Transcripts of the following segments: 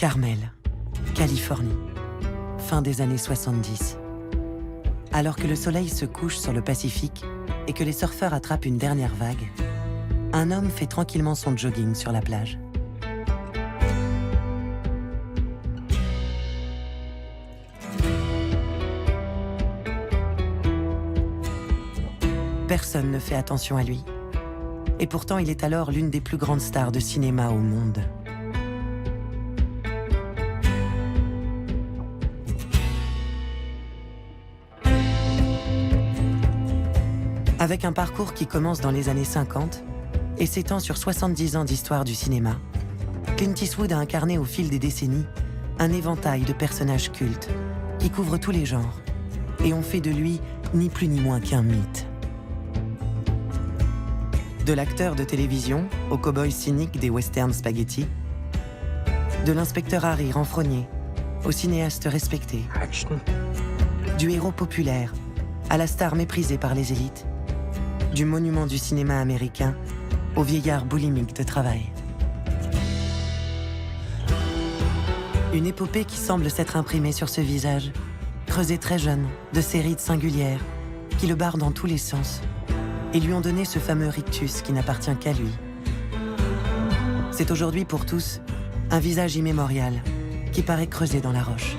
Carmel, Californie, fin des années 70. Alors que le soleil se couche sur le Pacifique et que les surfeurs attrapent une dernière vague, un homme fait tranquillement son jogging sur la plage. Personne ne fait attention à lui. Et pourtant, il est alors l'une des plus grandes stars de cinéma au monde. Avec un parcours qui commence dans les années 50 et s'étend sur 70 ans d'histoire du cinéma, Clint Eastwood a incarné au fil des décennies un éventail de personnages cultes qui couvrent tous les genres et ont fait de lui ni plus ni moins qu'un mythe. De l'acteur de télévision au cow-boy cynique des westerns spaghetti, de l'inspecteur Harry renfrogné au cinéaste respecté, Action. Du héros populaire à la star méprisée par les élites, du monument du cinéma américain au vieillard boulimique de travail. Une épopée qui semble s'être imprimée sur ce visage, creusé très jeune de ses rides singulières qui le barrent dans tous les sens et lui ont donné ce fameux rictus qui n'appartient qu'à lui. C'est aujourd'hui pour tous un visage immémorial qui paraît creusé dans la roche.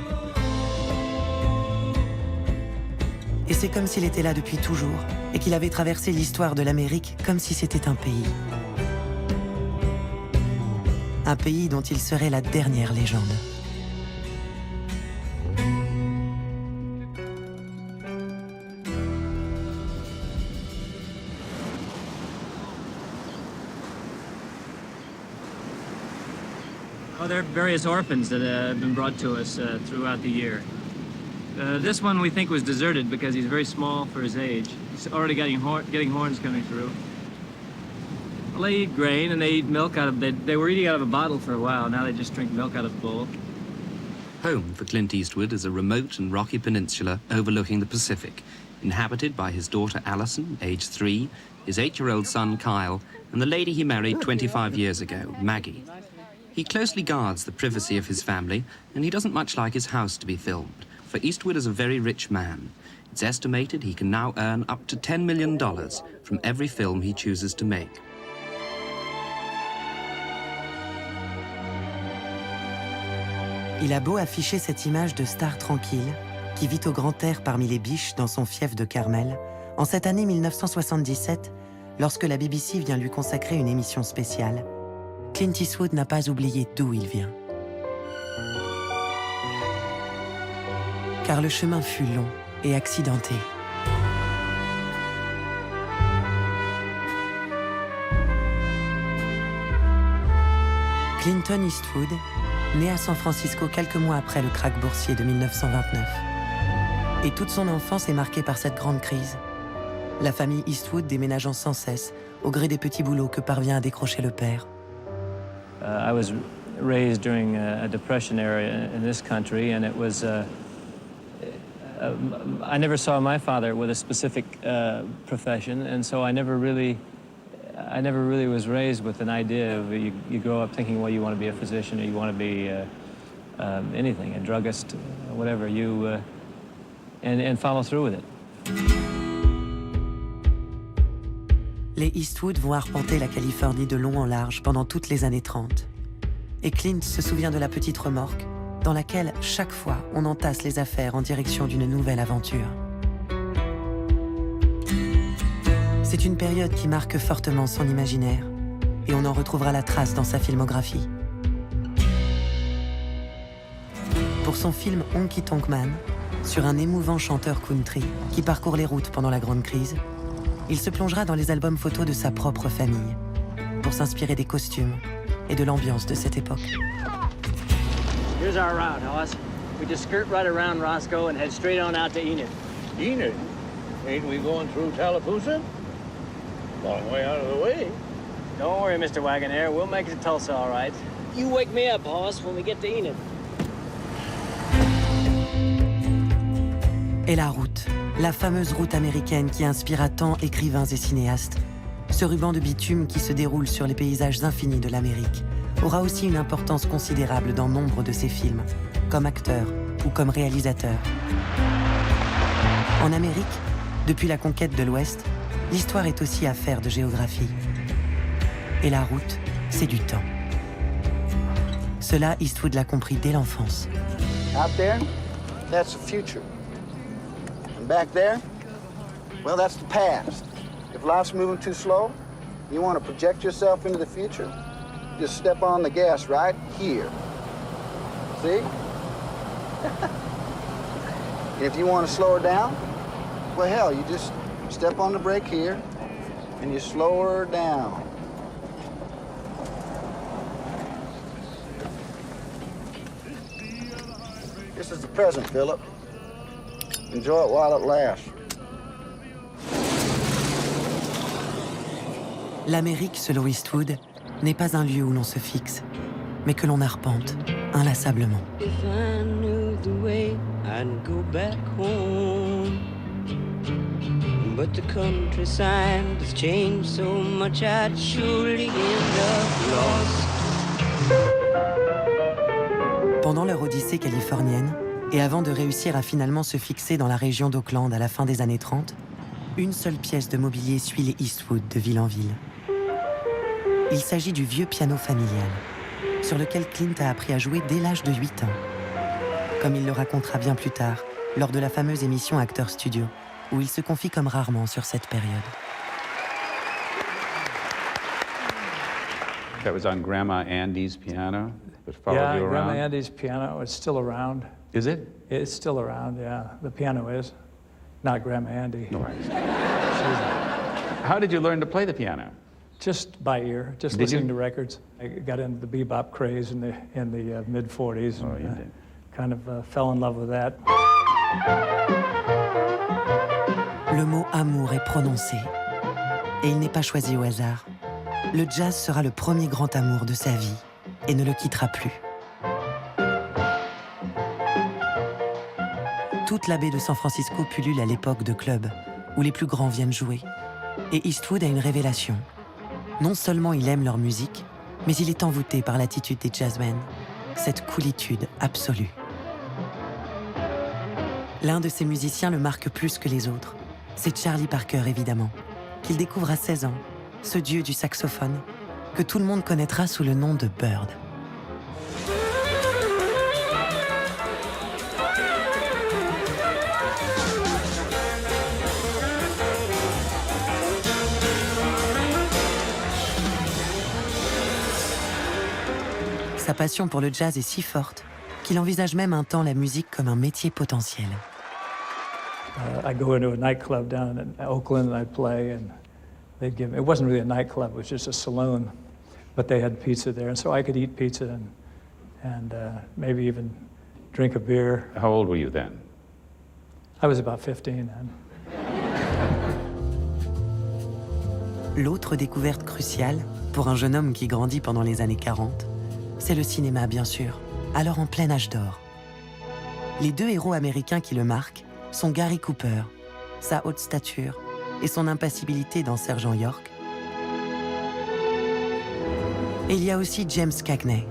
Et c'est comme s'il était là depuis toujours et qu'il avait traversé l'histoire de l'Amérique comme si c'était un pays. Un pays dont il serait la dernière légende. Oh, there are various orphans that have been brought to us throughout the year. This one we think was deserted because he's very small for his age. He's already getting horns coming through. Well, they eat grain and they eat milk out of... They were eating out of a bottle for a while. Now they just drink milk out of a bowl. Home for Clint Eastwood is a remote and rocky peninsula overlooking the Pacific, inhabited by his daughter Allison, age 3, his 8-year-old son Kyle, and the lady he married 25 years ago, Maggie. He closely guards the privacy of his family, and he doesn't much like his house to be filmed, for Eastwood is a very rich man. It's estimated he can now earn up to $10 million from every film he chooses to make. Il a beau afficher cette image de star tranquille, qui vit au grand air parmi les biches dans son fief de Carmel, en cette année 1977, lorsque la BBC vient lui consacrer une émission spéciale, Clint Eastwood n'a pas oublié d'où il vient. Car le chemin fut long et accidenté. Clinton Eastwood, né à San Francisco quelques mois après le krach boursier de 1929. Et toute son enfance est marquée par cette grande crise. La famille Eastwood déménageant sans cesse, au gré des petits boulots que parvient à décrocher le père. I was raised during a depression era in this country, and it was... I never saw my father with a specific profession, and so I never really was raised with an idea of you grow up thinking, well, you want to be a physician or you want to be anything, a druggist, whatever, and follow through with it. Les Eastwood vont arpenter la Californie de long en large pendant toutes les années 30. Et Clint se souvient de la petite remorque dans laquelle, chaque fois, on entasse les affaires en direction d'une nouvelle aventure. C'est une période qui marque fortement son imaginaire, et on en retrouvera la trace dans sa filmographie. Pour son film Honky Tonk Man, sur un émouvant chanteur country qui parcourt les routes pendant la Grande Crise, il se plongera dans les albums photos de sa propre famille, pour s'inspirer des costumes et de l'ambiance de cette époque. Here's our route, Hoss. We just skirt right around Roscoe and head straight on out to Enid. Enid? Ain't we going through Tallapoosa? Long way out of the way. Don't worry, Mr. Wagonaire. We'll make it to Tulsa, all right. You wake me up, Hoss, when we get to Enid. Et la route, la fameuse route américaine qui inspira tant écrivains et cinéastes. Ce ruban de bitume qui se déroule sur les paysages infinis de l'Amérique, aura aussi une importance considérable dans nombre de ses films, comme acteur ou comme réalisateur. En Amérique, depuis la conquête de l'Ouest, l'histoire est aussi affaire de géographie. Et la route, c'est du temps. Cela, Eastwood l'a compris dès l'enfance. Out there, that's the future. And back there, well, that's the past. If life's moving too slow, you want to project yourself into the future, just step on the gas right here. See? And if you want to slow her down, well, hell, you just step on the brake here, and you slow her down. This is the present, Philip. Enjoy it while it lasts. L'Amérique, selon Eastwood, n'est pas un lieu où l'on se fixe, mais que l'on arpente inlassablement. If I knew the way, I'd go back home. But the countryside has changed so much, I'd surely end up lost. Pendant leur odyssée californienne, et avant de réussir à finalement se fixer dans la région d'Oakland à la fin des années 30, une seule pièce de mobilier suit les Eastwood de ville en ville. Il s'agit du vieux piano familial, sur lequel Clint a appris à jouer dès l'âge de 8 ans. Comme il le racontera bien plus tard, lors de la fameuse émission Actors Studio, où il se confie comme rarement sur cette période. That was on Grandma Andy's piano that followed Yeah, you around? Grandma Andy's piano is still around. Is it? It's still around, yeah. The piano is. Not Grandma Andy. No. How did you learn to play the piano? Just by ear, just Did listening you? to records. I got into the bebop craze in the mid-40s. Oh, and, you did. Kind of fell in love with that. Le mot amour est prononcé, et il n'est pas choisi au hasard. Le jazz sera le premier grand amour de sa vie, et ne le quittera plus. Toute la baie de San Francisco pullule à l'époque de clubs, où les plus grands viennent jouer. Et Eastwood a une révélation. Non seulement il aime leur musique, mais il est envoûté par l'attitude des jazzmen, cette coolitude absolue. L'un de ces musiciens le marque plus que les autres. C'est Charlie Parker, évidemment, qu'il découvre à 16 ans, ce dieu du saxophone, que tout le monde connaîtra sous le nom de Bird. Sa passion pour le jazz est si forte qu'il envisage même un temps la musique comme un métier potentiel. I go into a nightclub down in Oakland and I'd play, and they'd give me, it wasn't really a nightclub, it was just a saloon, but they had pizza there, and so I could eat pizza and maybe even drink a beer. How old were you then? I was about 15 then. L'autre découverte cruciale, pour un jeune homme qui grandit pendant les années 40, c'est le cinéma, bien sûr, alors en plein âge d'or. Les deux héros américains qui le marquent sont Gary Cooper, sa haute stature et son impassibilité dans Sergent York. Et il y a aussi James Cagney,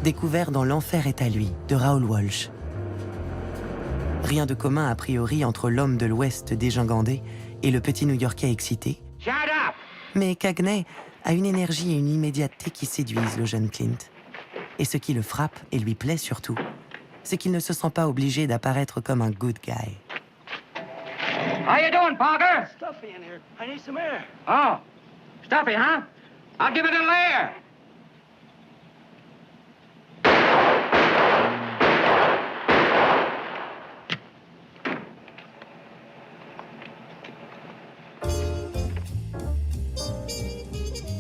découvert dans L'Enfer est à lui, de Raoul Walsh. Rien de commun a priori entre l'homme de l'Ouest dégingandé et le petit New-Yorkais excité. Shut up! Mais Cagney a une énergie et une immédiateté qui séduisent le jeune Clint. Et ce qui le frappe, et lui plaît surtout, c'est qu'il ne se sent pas obligé d'apparaître comme un good guy. How you doing, Parker? Stuffy in here. I need some air. Oh, stuffy, huh? I'll give it a little air.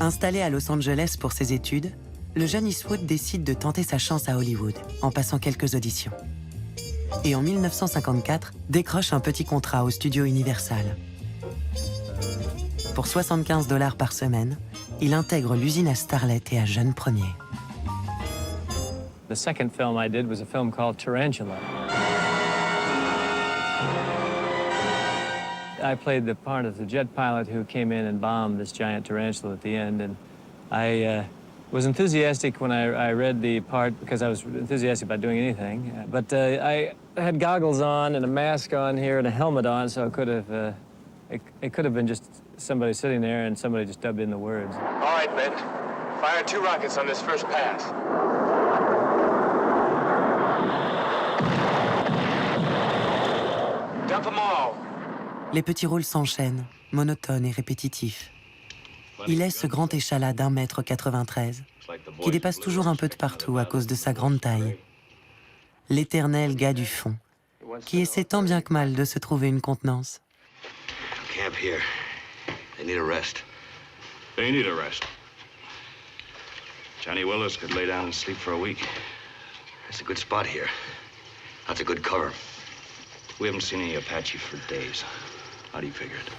Installé à Los Angeles pour ses études, le jeune Eastwood décide de tenter sa chance à Hollywood en passant quelques auditions. Et en 1954, décroche un petit contrat au studio Universal. Pour 75 $ par semaine, il intègre l'usine à Starlet et à Jeune Premier. The second film I did was a film called Tarantula. I played the part of the jet pilot who came in and bombed this giant tarantula at the end, and I was enthusiastic when I read the part because I was enthusiastic about doing anything. But I had goggles on and a mask on here and a helmet on, so it could have been just somebody sitting there and somebody just dubbed in the words. All right, men. Fire 2 rockets on this first pass. Dump them all. Les petits rôles s'enchaînent, monotones et répétitifs. Il est ce grand échalas d'1,93 m, qui dépasse toujours un peu de partout à cause de sa grande taille. L'éternel gars du fond, qui essaie tant bien que mal de se trouver une contenance. Camp here. They need a rest. They need a rest. Johnny Willis could lay down and sleep for a week. It's a good spot here. That's a good cover. We haven't seen any Apache for days. How do you figure it?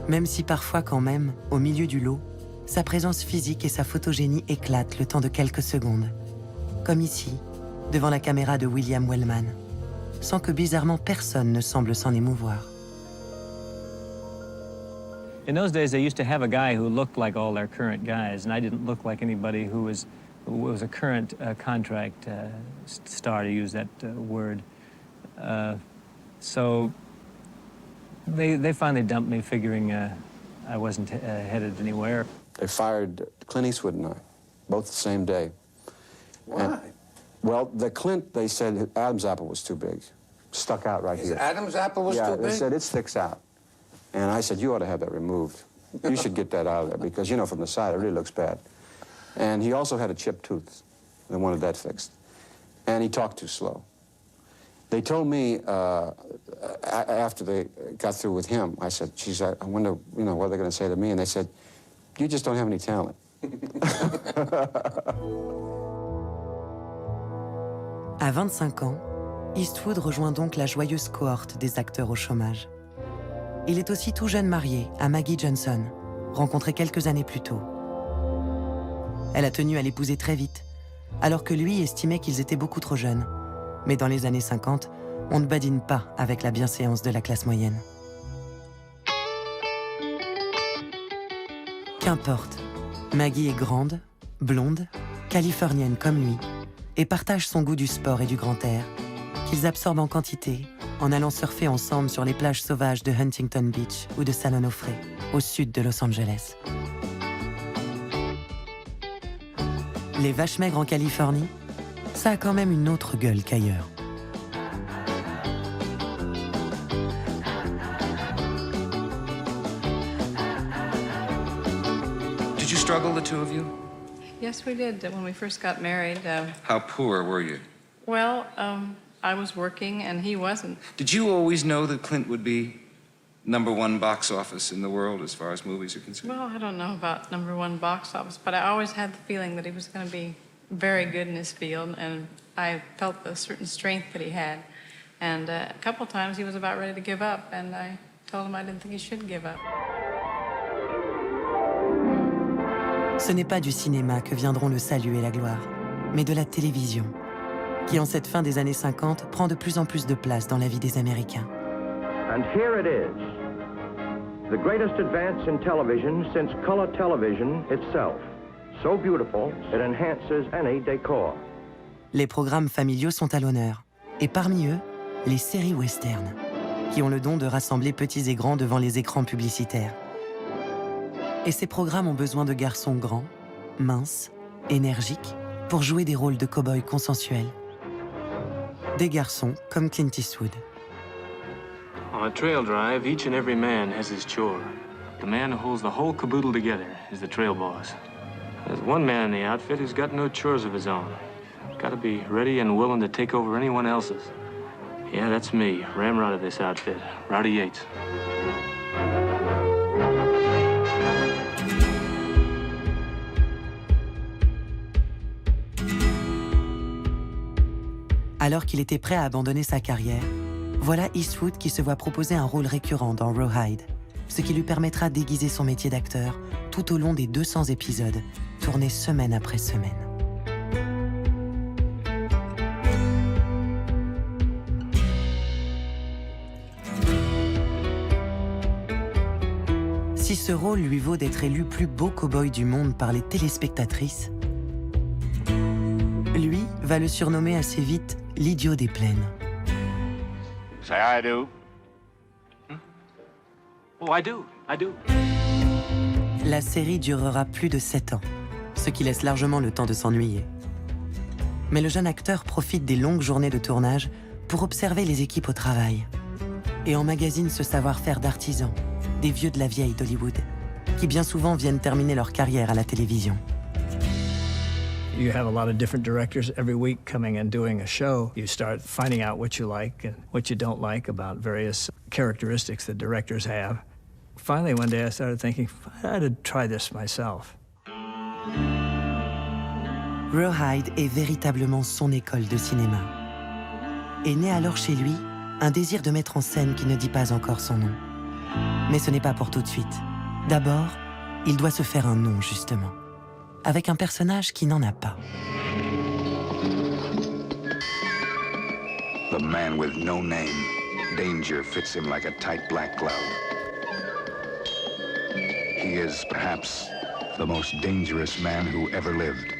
Même si parfois quand même, au milieu du lot, sa présence physique et sa photogénie éclatent le temps de quelques secondes. Comme ici, devant la caméra de William Wellman, sans que bizarrement personne ne semble s'en émouvoir. In those days, they used to have a guy who looked like all their current guys, and I didn't look like anybody who was a current contract star, to use that word. So they finally dumped me, figuring I wasn't headed anywhere. They fired Clint Eastwood and I, both the same day. Why? Well, the Clint, they said Adam's apple was too big. Stuck out right here. Adam's apple was too Yeah, big? they said it sticks out. And I said, you ought to have that removed. You should get that out of there because, you know, from the side, it really looks bad. And he also had a chipped tooth. They wanted that fixed. And he talked too slow. They told me, after they got through with him, I said, geez, I wonder, you know, what they're going to say to me. And they said, you just don't have any talent. À 25 ans, Eastwood rejoint donc la joyeuse cohorte des acteurs au chômage. Il est aussi tout jeune marié à Maggie Johnson, rencontrée quelques années plus tôt. Elle a tenu à l'épouser très vite, alors que lui estimait qu'ils étaient beaucoup trop jeunes. Mais dans les années 50, on ne badine pas avec la bienséance de la classe moyenne. Qu'importe, Maggie est grande, blonde, californienne comme lui, et partage son goût du sport et du grand air, qu'ils absorbent en quantité, en allant surfer ensemble sur les plages sauvages de Huntington Beach ou de San Onofre, au sud de Los Angeles. Les vaches maigres en Californie, ça a quand même une autre gueule qu'ailleurs. Did you struggle, the two of you? Yes, we did when we first got married. How poor were you? Well, I was working and he wasn't. Did you always know that Clint would be #1 box office in the world as far as movies are concerned? Well, I don't know about #1 box office, but I always had the feeling that he was going to be very good in his field, and I felt the certain strength that he had. And a couple times he was about ready to give up, and I told him I didn't think he should give up. Ce n'est pas du cinéma que viendront le salut et la gloire, mais de la télévision, qui en cette fin des années 50 prend de plus en plus de place dans la vie des Américains. And here it is, the greatest advance in television since color television itself. So beautiful, it enhances any decor. Les programmes familiaux sont à l'honneur, et parmi eux, les séries western, qui ont le don de rassembler petits et grands devant les écrans publicitaires. Et ces programmes ont besoin de garçons grands, minces, énergiques, pour jouer des rôles de cow-boys consensuels. Des garçons comme Clint Eastwood. On a trail drive, each and every man has his chore. The man who holds the whole caboodle together is the trail boss. There's one man in the outfit who's got no chores of his own. Got to be ready and willing to take over anyone else's. Yeah, that's me, ramrod of this outfit, Rowdy Yates. Alors qu'il était prêt à abandonner sa carrière, voilà Eastwood qui se voit proposer un rôle récurrent dans Rawhide, ce qui lui permettra d'aiguiser son métier d'acteur tout au long des 200 épisodes, tournés semaine après semaine. Si ce rôle lui vaut d'être élu plus beau cow-boy du monde par les téléspectatrices, lui va le surnommer assez vite l'idiot des plaines. Say I do. Oh, I do. La série durera plus de 7 ans, ce qui laisse largement le temps de s'ennuyer. Mais le jeune acteur profite des longues journées de tournage pour observer les équipes au travail et emmagasine ce savoir-faire d'artisans, des vieux de la vieille d'Hollywood, qui bien souvent viennent terminer leur carrière à la télévision. You have a lot of different directors every week coming and doing a show. You start finding out what you like and what you don't like about various characteristics that directors have. Finally, one day I started thinking, I ought to try this myself. Rawhide est véritablement son école de cinéma. Et naît alors chez lui un désir de mettre en scène qui ne dit pas encore son nom. Mais ce n'est pas pour tout de suite. D'abord, il doit se faire un nom, justement, avec un personnage qui n'en a pas. The man with no name. Danger fits him like a tight black glove. He is perhaps the most dangerous man who ever lived.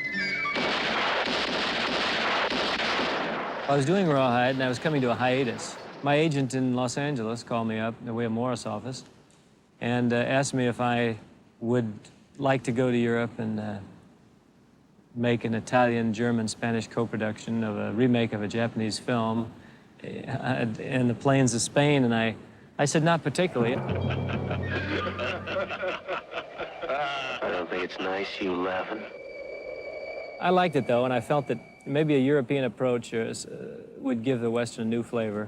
I was doing Rawhide, and I was coming to a hiatus. My agent in Los Angeles called me up, the William Morris office, and asked me if I would like to go to Europe and make an Italian, German, Spanish co-production of a remake of a Japanese film in the plains of Spain, and I said, not particularly. I don't think it's nice, you laughing. I liked it, though, and I felt that maybe a European approach would give the Western a new flavor.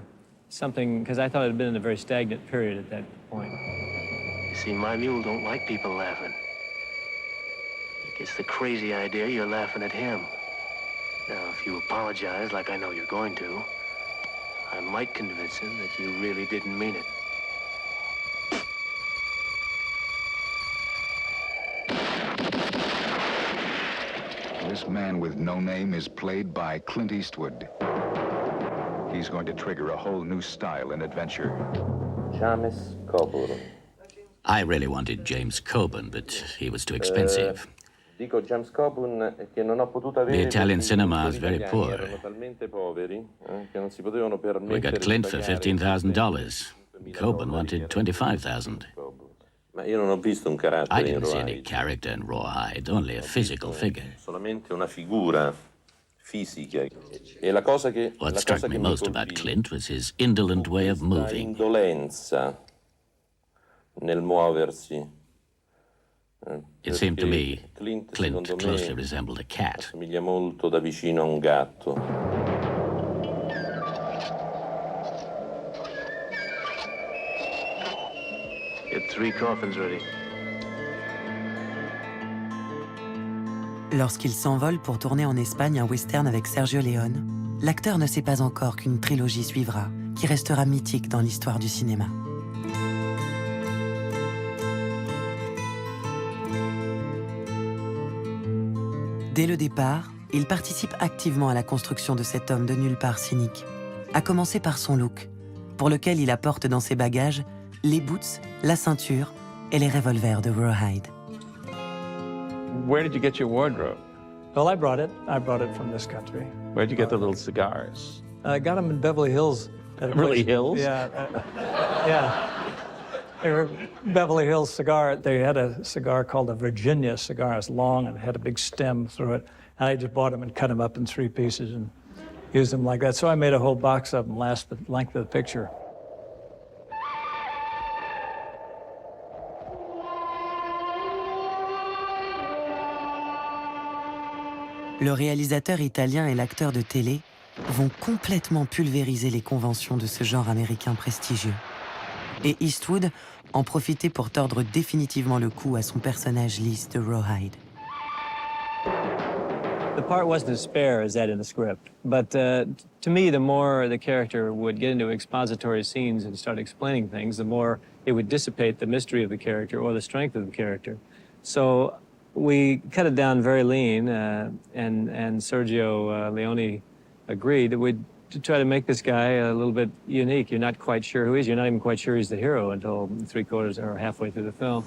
Something, because I thought it had been in a very stagnant period at that point. You see, my mule don't like people laughing. He gets the crazy idea you're laughing at him. Now, if you apologize like I know you're going to, I might convince him that you really didn't mean it. This man with no name is played by Clint Eastwood. He's going to trigger a whole new style in adventure. James Coburn. I really wanted James Coburn, but he was too expensive. Dico James Coburn che non ho potuto avere. The Italian cinema is very poor. Erano talmente poveri che non si potevano permettere. We got Clint for $15,000. Coburn wanted $25,000. Ma io non ho visto un carattere I in didn't see Rawhide. any character in Rawhide, only a physical figure. Solamente una figura fisica. E la cosa che What struck me most about Clint was his indolent way of moving. Indolenza nel muoversi. It seemed to me Clint closely resembled a cat. Assomiglia molto da vicino a un gatto. Get 3 coffins ready. Lorsqu'il s'envole pour tourner en Espagne un western avec Sergio Leone, l'acteur ne sait pas encore qu'une trilogie suivra, qui restera mythique dans l'histoire du cinéma. Dès le départ, il participe activement à la construction de cet homme de nulle part cynique, à commencer par son look, pour lequel il apporte dans ses bagages les boots, la ceinture et les revolvers de Rawhide. Where did you get your wardrobe? Well, I brought it. I brought it from this country. Where'd you get the little cigars? I got them in Beverly Hills. At a Beverly place- Hills? Yeah. Yeah. They were Beverly Hills cigar. They had a cigar called a Virginia cigar. It's long and had a big stem through it. And I just bought them and cut them up in 3 pieces and used them like that. So I made a whole box of them, last the length of the picture. Le réalisateur italien et l'acteur de télé vont complètement pulvériser les conventions de ce genre américain prestigieux. Et Eastwood en profitait pour tordre définitivement le cou à son personnage lisse de Rawhide. The part wasn't as spare as that in the script, but to me, the more the character would get into expository scenes and start explaining things, the more it would dissipate the mystery of the character or the strength of the character. So we cut it down very lean, and Sergio Leone agreed that we'd to try to make this guy a little bit unique. You're not quite sure who he is. You're not even quite sure he's the hero until 3/4 or halfway through the film.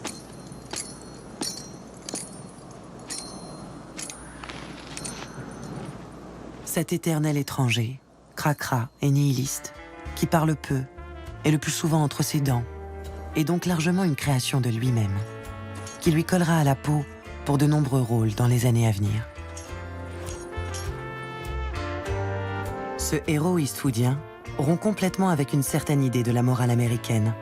Cet éternel étranger, cracra et nihiliste, qui parle peu, et le plus souvent entre ses dents, est donc largement une création de lui-même, qui lui collera à la peau pour de nombreux rôles dans les années à venir. Ce héros eastwoodien rompt complètement avec une certaine idée de la morale américaine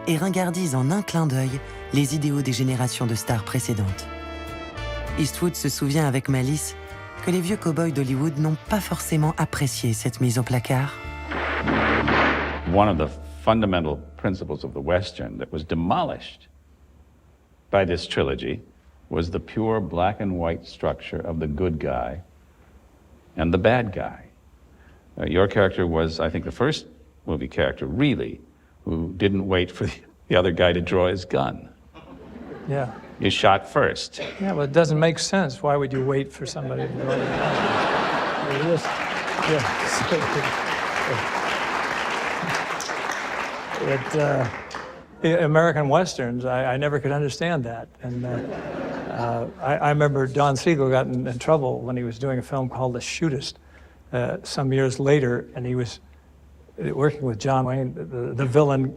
et ringardise en un clin d'œil les idéaux des générations de stars précédentes. Eastwood se souvient avec malice que les vieux cow-boys d'Hollywood n'ont pas forcément apprécié cette mise au placard. One of the fundamental principles of the Western that was demolished by this trilogy was the pure black and white structure of the good guy and the bad guy. Your character was, I think, the first movie character, really, who didn't wait for the other guy to draw his gun. Yeah. You shot first. Yeah, well, it doesn't make sense. Why would you wait for somebody to draw your gun? American Westerns, I never could understand that. And I remember Don Siegel got in trouble when he was doing a film called The Shootist some years later, and he was working with John Wayne. The villain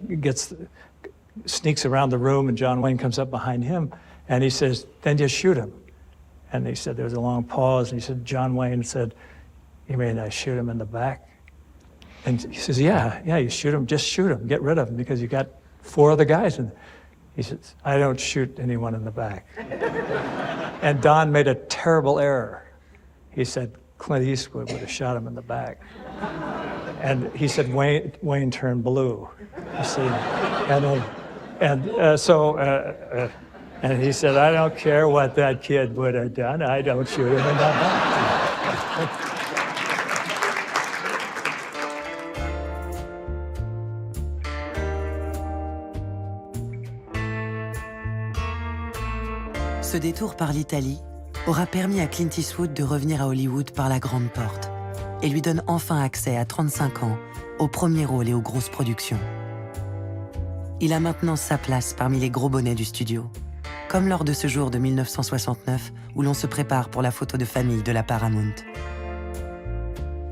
sneaks around the room, and John Wayne comes up behind him, and he says, "Then just shoot him." And he said, there was a long pause, and he said, John Wayne said, "You mean I shoot him in the back?" And he says, yeah, you shoot him, just shoot him, get rid of him, because you got 4 other guys. And he says, "I don't shoot anyone in the back." And Don made a terrible error. He said, Clint Eastwood would have shot him in the back. And he said, Wayne turned blue, you see. And he said, "I don't care what that kid would have done, I don't shoot him in the back." Ce détour par l'Italie aura permis à Clint Eastwood de revenir à Hollywood par la grande porte et lui donne enfin accès à 35 ans aux premiers rôles et aux grosses productions. Il a maintenant sa place parmi les gros bonnets du studio, comme lors de ce jour de 1969 où l'on se prépare pour la photo de famille de la Paramount.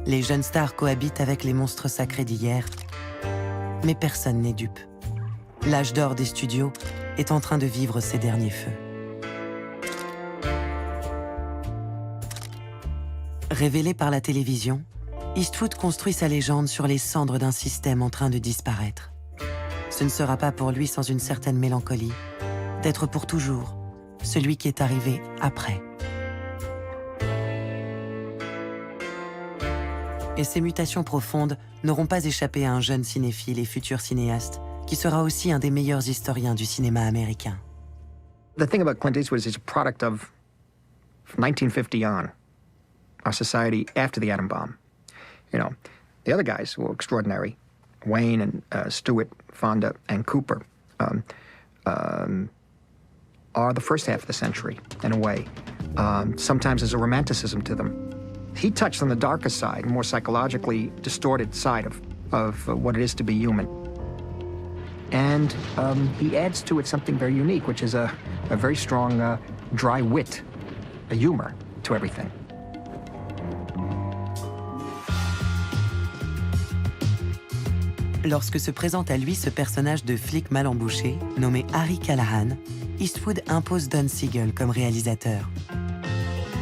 Les jeunes stars cohabitent avec les monstres sacrés d'hier, mais personne n'est dupe. L'âge d'or des studios est en train de vivre ses derniers feux. Révélé par la télévision, Eastwood construit sa légende sur les cendres d'un système en train de disparaître. Ce ne sera pas pour lui sans une certaine mélancolie d'être pour toujours celui qui est arrivé après. Et ces mutations profondes n'auront pas échappé à un jeune cinéphile et futur cinéaste qui sera aussi un des meilleurs historiens du cinéma américain. The thing about Clint Eastwood is he's a product of 1950 on. Our society after the atom bomb. You know, the other guys were extraordinary. Wayne and Stewart, Fonda, and Cooper are the first half of the century, in a way. Sometimes there's a romanticism to them. He touched on the darker side, more psychologically distorted side of what it is to be human. And he adds to it something very unique, which is a very strong dry wit, a humor to everything. Lorsque se présente à lui ce personnage de flic mal embouché, nommé Harry Callahan, Eastwood impose Don Siegel comme réalisateur.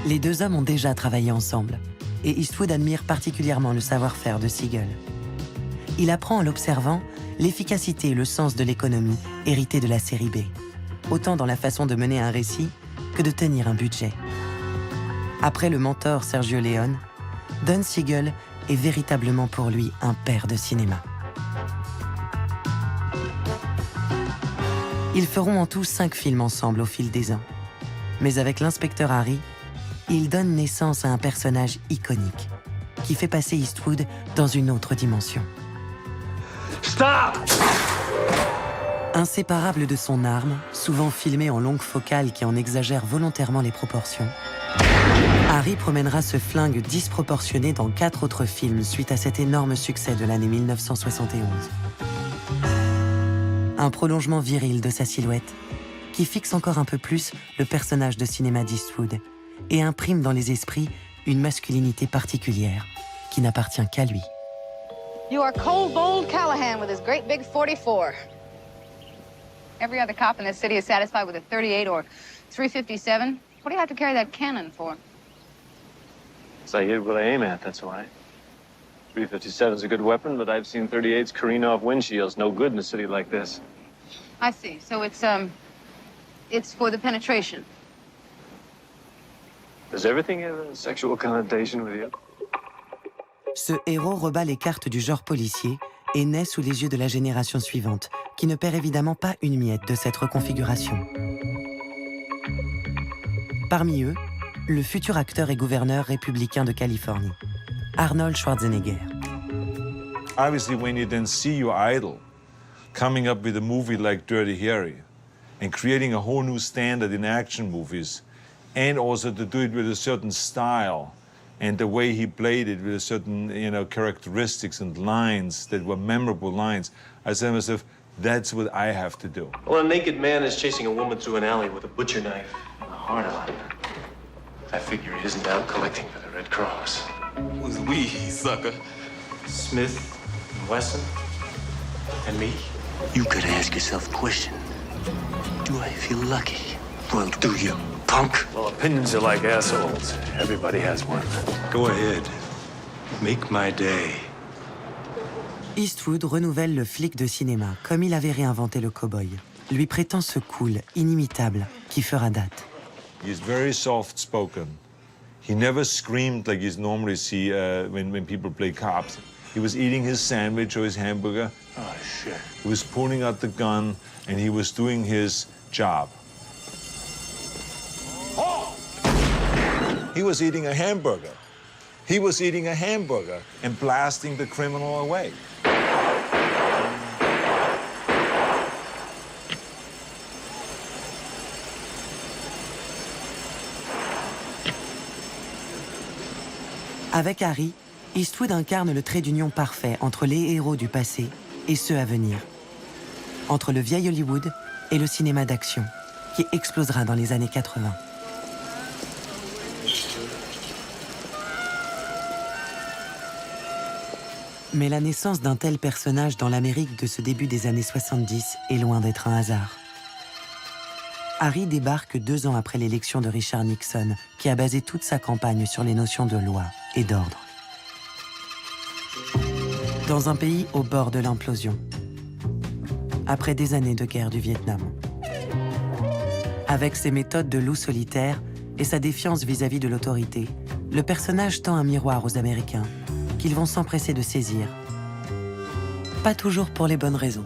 Les deux hommes ont déjà travaillé ensemble, et Eastwood admire particulièrement le savoir-faire de Siegel. Il apprend en l'observant l'efficacité et le sens de l'économie héritée de la série B, autant dans la façon de mener un récit que de tenir un budget. Après le mentor Sergio Leone, Don Siegel est véritablement pour lui un père de cinéma. Ils feront en tout 5 films ensemble au fil des ans. Mais avec l'inspecteur Harry, ils donnent naissance à un personnage iconique qui fait passer Eastwood dans une autre dimension. Stop! Inséparable de son arme, souvent filmée en longue focale qui en exagère volontairement les proportions, Harry promènera ce flingue disproportionné dans 4 autres films suite à cet énorme succès de l'année 1971. Un prolongement viril de sa silhouette qui fixe encore un peu plus le personnage de cinéma d'Eastwood et imprime dans les esprits une masculinité particulière qui n'appartient qu'à lui. You are cold, bold Callahan with his great big 44. Every other cop in this city is satisfied with a 38 or 357. What do you have to carry that cannon for? So I hit what I aim at, that's why. 357 is a good weapon, but I've seen 38s careen off windshields. No good in a city like this. I see. So it's for the penetration. Does everything have a sexual connotation with you? Ce héros rebat les cartes du genre policier et naît sous les yeux de la génération suivante, qui ne perd évidemment pas une miette de cette reconfiguration. Parmi eux, le futur acteur et gouverneur républicain de Californie, Arnold Schwarzenegger. Obviously, when you then see your idol coming up with a movie like Dirty Harry and creating a whole new standard in action movies, and also to do it with a certain style, and the way he played it with a certain, characteristics and lines that were memorable lines, I said to myself, that's what I have to do. Well, a naked man is chasing a woman through an alley with a butcher knife in the heart of it. I figure he isn't out collecting for the Red Cross. Who's we, sucker? Smith, Wesson, and me. You gotta ask yourself a question. Do I feel lucky? Well, do you, punk? Well, opinions are like assholes. Everybody has one. Go ahead. Make my day. Eastwood renouvelle le flic de cinéma, comme il avait réinventé le cow-boy. Lui prêtant ce cool, inimitable, qui fera date. He's very soft-spoken. He never screamed like you normally see when people play cops. He was eating his sandwich or his hamburger. Oh, shit. He was pulling out the gun, and he was doing his job. He was eating a hamburger. He was eating a hamburger and blasting the criminal away. Avec Harry, Eastwood incarne le trait d'union parfait entre les héros du passé et ceux à venir. Entre le vieil Hollywood et le cinéma d'action, qui explosera dans les années 80. Mais la naissance d'un tel personnage dans l'Amérique de ce début des années 70 est loin d'être un hasard. Harry débarque 2 ans après l'élection de Richard Nixon, qui a basé toute sa campagne sur les notions de loi et d'ordre. Dans un pays au bord de l'implosion, après des années de guerre du Vietnam. Avec ses méthodes de loup solitaire et sa défiance vis-à-vis de l'autorité, le personnage tend un miroir aux Américains, qu'ils vont s'empresser de saisir. Pas toujours pour les bonnes raisons.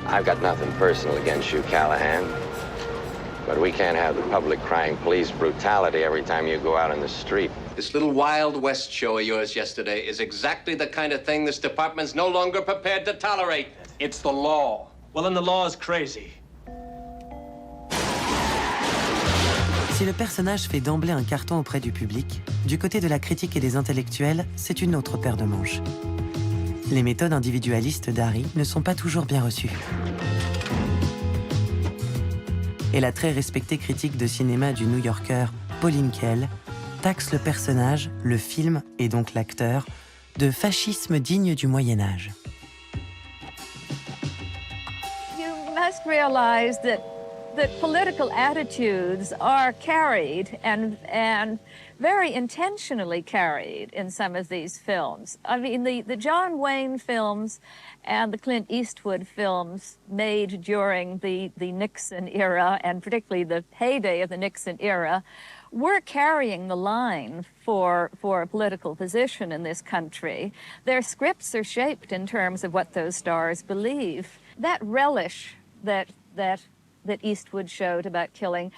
I've got nothing personal against you, Callahan. But we can't have the public crying police brutality every time you go out in the street. This little Wild West show of yours yesterday is exactly the kind of thing this department's no longer prepared to tolerate. It's the law. Well, then the law is crazy. Si le personnage fait d'emblée un carton auprès du public, du côté de la critique et des intellectuels, c'est une autre paire de manches. Les méthodes individualistes d'Harry ne sont pas toujours bien reçues. Et la très respectée critique de cinéma du New-Yorker Pauline Kael taxe le personnage, le film et donc l'acteur de fascisme digne du Moyen-Âge. You must realize that political attitudes are carried and very intentionally carried in some of these films. I mean, the John Wayne films and the Clint Eastwood films made during the Nixon era, and particularly the heyday of the Nixon era, were carrying the line for a political position in this country. Their scripts are shaped in terms of what those stars believe. That relish that Eastwood showed about killing,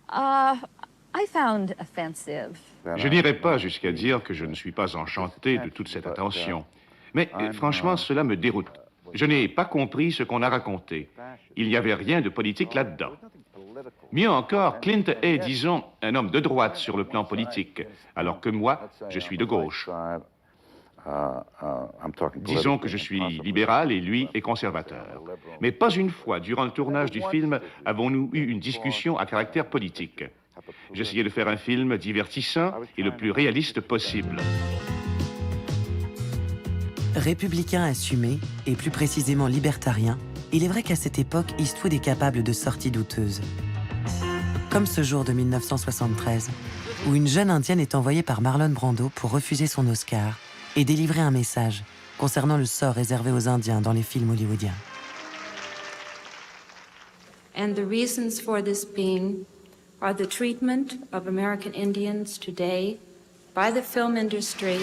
I found offensive. Je n'irai pas jusqu'à dire que je ne suis pas enchanté de toute cette attention. Mais franchement, cela me déroute. Je n'ai pas compris ce qu'on a raconté. Il n'y avait rien de politique là-dedans. Mieux encore, Clint est, disons, un homme de droite sur le plan politique, alors que moi, je suis de gauche. Disons que je suis libéral et lui est conservateur. Mais pas une fois, durant le tournage du film, avons-nous eu une discussion à caractère politique. J'essayais de faire un film divertissant et le plus réaliste possible. Républicain assumé, et plus précisément libertarien, il est vrai qu'à cette époque, Eastwood est capable de sorties douteuses. Comme ce jour de 1973, où une jeune Indienne est envoyée par Marlon Brando pour refuser son Oscar et délivrer un message concernant le sort réservé aux Indiens dans les films hollywoodiens. And the reasons for this being are the treatment of American Indians today by the film industry.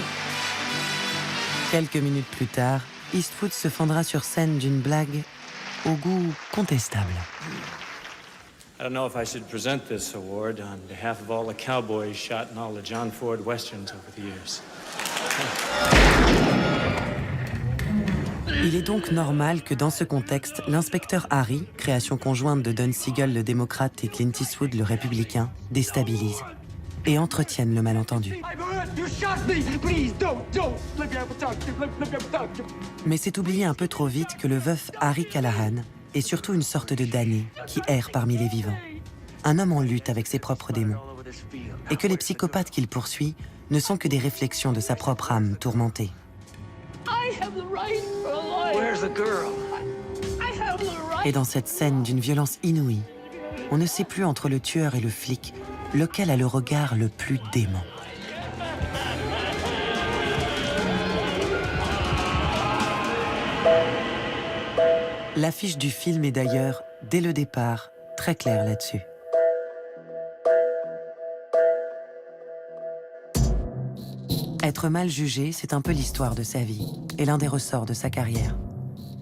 Quelques minutes plus tard, Eastwood se fendra sur scène d'une blague au goût contestable. I don't know if I should present this award on behalf of all the cowboys shot in all the John Ford westerns over the years. Il est donc normal que dans ce contexte, l'inspecteur Harry, création conjointe de Don Siegel le démocrate et Clint Eastwood le républicain, déstabilise et entretienne le malentendu. Mais c'est oublier un peu trop vite que le veuf Harry Callahan est surtout une sorte de damné qui erre parmi les vivants. Un homme en lutte avec ses propres démons. Et que les psychopathes qu'il poursuit ne sont que des réflexions de sa propre âme tourmentée. Et dans cette scène d'une violence inouïe, on ne sait plus entre le tueur et le flic lequel a le regard le plus dément. L'affiche du film est d'ailleurs, dès le départ, très claire là-dessus. Être mal jugé, c'est un peu l'histoire de sa vie et l'un des ressorts de sa carrière.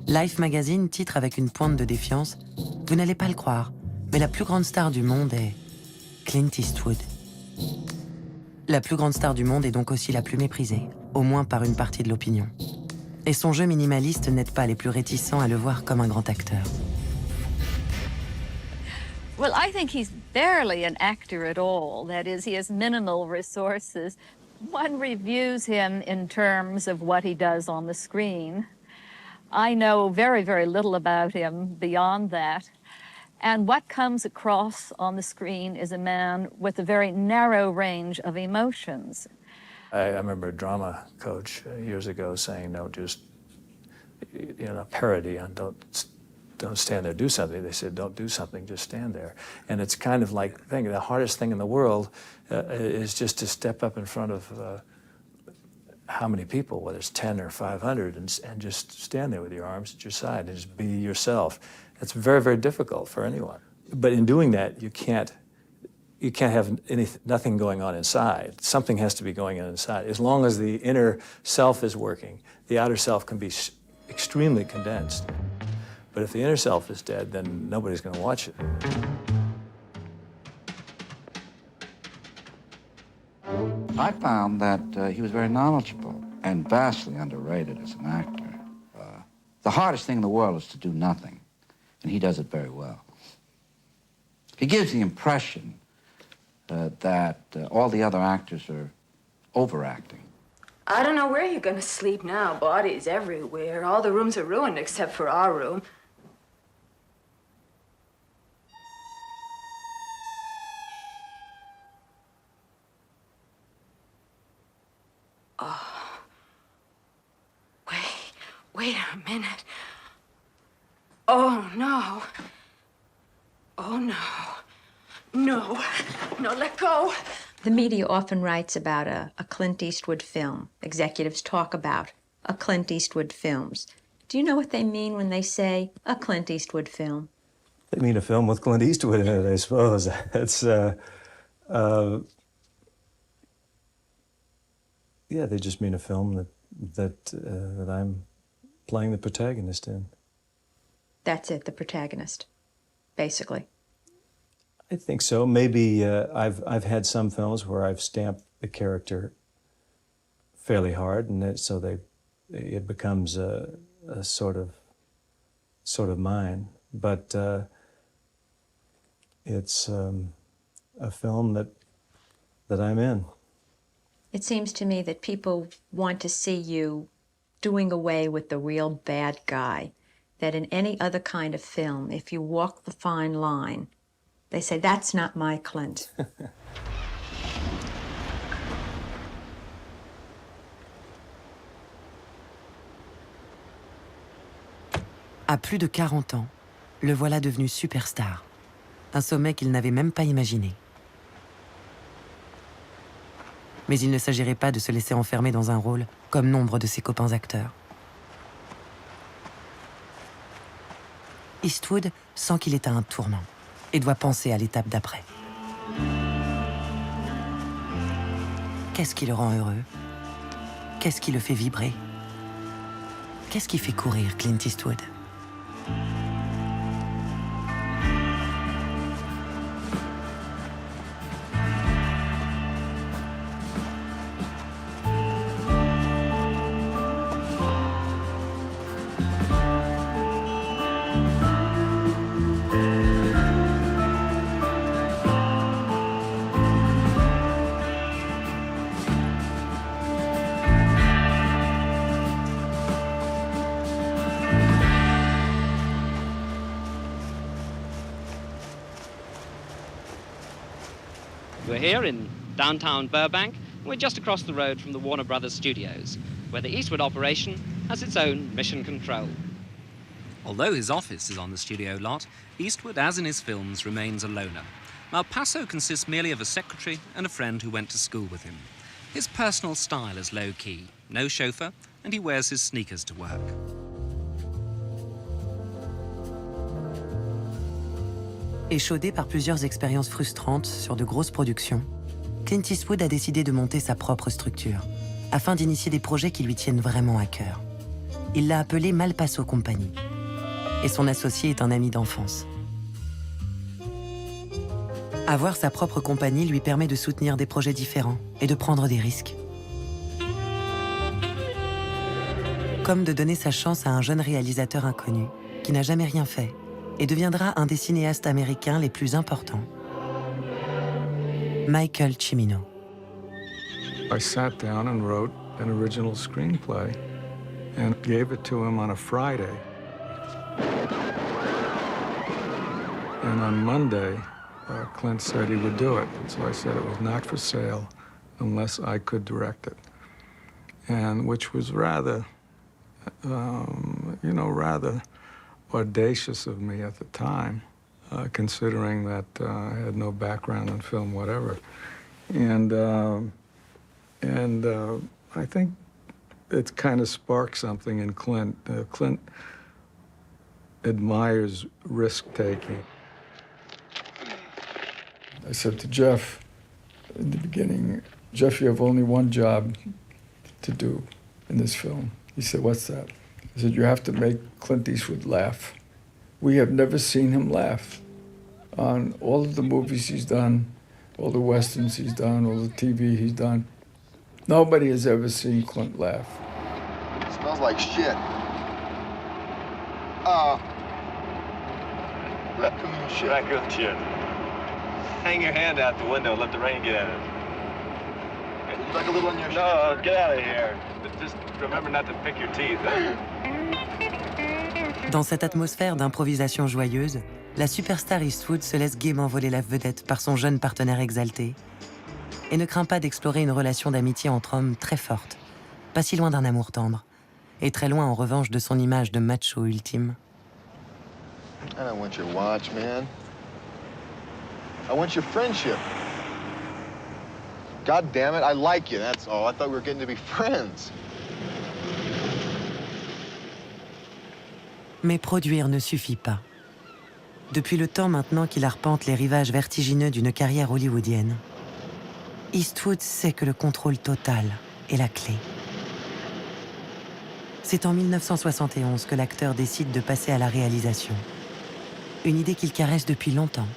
Life Magazine titre avec une pointe de défiance « Vous n'allez pas le croire, mais la plus grande star du monde est Clint Eastwood ». La plus grande star du monde est donc aussi la plus méprisée, au moins par une partie de l'opinion. Et son jeu minimaliste n'aide pas les plus réticents à le voir comme un grand acteur. Well, I think he's barely an actor at all. That is, he has minimal resources. One reviews him in terms of what he does on the screen. I know very, very little about him beyond that. And what comes across on the screen is a man with a very narrow range of emotions. I remember a drama coach years ago saying, no, just, parody on don't stand there, do something. They said, don't do something, just stand there. And it's kind of like, the hardest thing in the world is just to step up in front of how many people, whether it's 10 or 500, and just stand there with your arms at your side and just be yourself. It's very, very difficult for anyone. But in doing that, you can't have nothing going on inside. Something has to be going on inside. As long as the inner self is working, the outer self can be extremely condensed. But if the inner self is dead, then nobody's going to watch it. I found that he was very knowledgeable and vastly underrated as an actor. The hardest thing in the world is to do nothing, and he does it very well. He gives the impression that all the other actors are overacting. I don't know where you're gonna sleep now. Bodies everywhere. All the rooms are ruined except for our room. Oh. Wait a minute. Oh, no. Oh, no. No, let go. The media often writes about a Clint Eastwood film. Executives talk about a Clint Eastwood films. Do you know what they mean when they say a Clint Eastwood film? They mean a film with Clint Eastwood in it, I suppose. Yeah, they just mean a film that I'm playing the protagonist in. That's it, the protagonist, basically. I think so. Maybe I've had some films where I've stamped the character fairly hard, and it becomes a sort of mine. But it's a film that I'm in. It seems to me that people want to see you doing away with the real bad guy. That in any other kind of film, if you walk the fine line, They say, that's not my Clint. À plus de 40 ans, le voilà devenu superstar. Un sommet qu'il n'avait même pas imaginé. Mais il ne s'agirait pas de se laisser enfermer dans un rôle, comme nombre de ses copains acteurs. Eastwood sent qu'il est à un tournant et doit penser à l'étape d'après. Qu'est-ce qui le rend heureux? Qu'est-ce qui le fait vibrer? Qu'est-ce qui fait courir Clint Eastwood? We're here in downtown Burbank. We're just across the road from the Warner Brothers studios, where the Eastwood operation has its own mission control. Although his office is on the studio lot, Eastwood, as in his films, remains a loner. El Paso consists merely of a secretary and a friend who went to school with him. His personal style is low-key, no chauffeur, and he wears his sneakers to work. Échaudé par plusieurs expériences frustrantes sur de grosses productions, Clint Eastwood a décidé de monter sa propre structure, afin d'initier des projets qui lui tiennent vraiment à cœur. Il l'a appelé Mal Paso Company, et son associé est un ami d'enfance. Avoir sa propre compagnie lui permet de soutenir des projets différents et de prendre des risques. Comme de donner sa chance à un jeune réalisateur inconnu, qui n'a jamais rien fait, et deviendra un des cinéastes américains les plus importants. Michael Cimino. I sat down and wrote an original screenplay and gave it to him on a Friday. And on Monday, Clint said he would do it. And so I said it was not for sale unless I could direct it. And which was rather, rather audacious of me at the time, considering that I had no background in film, whatever. And I think it kind of sparked something in Clint. Clint admires risk-taking. I said to Jeff in the beginning, Jeff, you have only one job to do in this film. He said, what's that? I said, you have to make Clint Eastwood laugh. We have never seen him laugh. On all of the movies he's done, all the westerns he's done, all the TV he's done, nobody has ever seen Clint laugh. It smells like shit. Raccoon shit. Raccoon shit. Hang your hand out the window and let the rain get at it. Would you like a little on your shirt? No, get out of here. Just remember not to pick your teeth. Dans cette atmosphère d'improvisation joyeuse, la superstar Eastwood se laisse gaiement voler la vedette par son jeune partenaire exalté et ne craint pas d'explorer une relation d'amitié entre hommes très forte, pas si loin d'un amour tendre, et très loin en revanche de son image de macho ultime. I don't want your watch, man. I want your friendship. God damn it, I like you, that's all. I thought we were getting to be friends. Mais produire ne suffit pas. Depuis le temps maintenant qu'il arpente les rivages vertigineux d'une carrière hollywoodienne, Eastwood sait que le contrôle total est la clé. C'est en 1971 que l'acteur décide de passer à la réalisation. Une idée qu'il caresse depuis longtemps.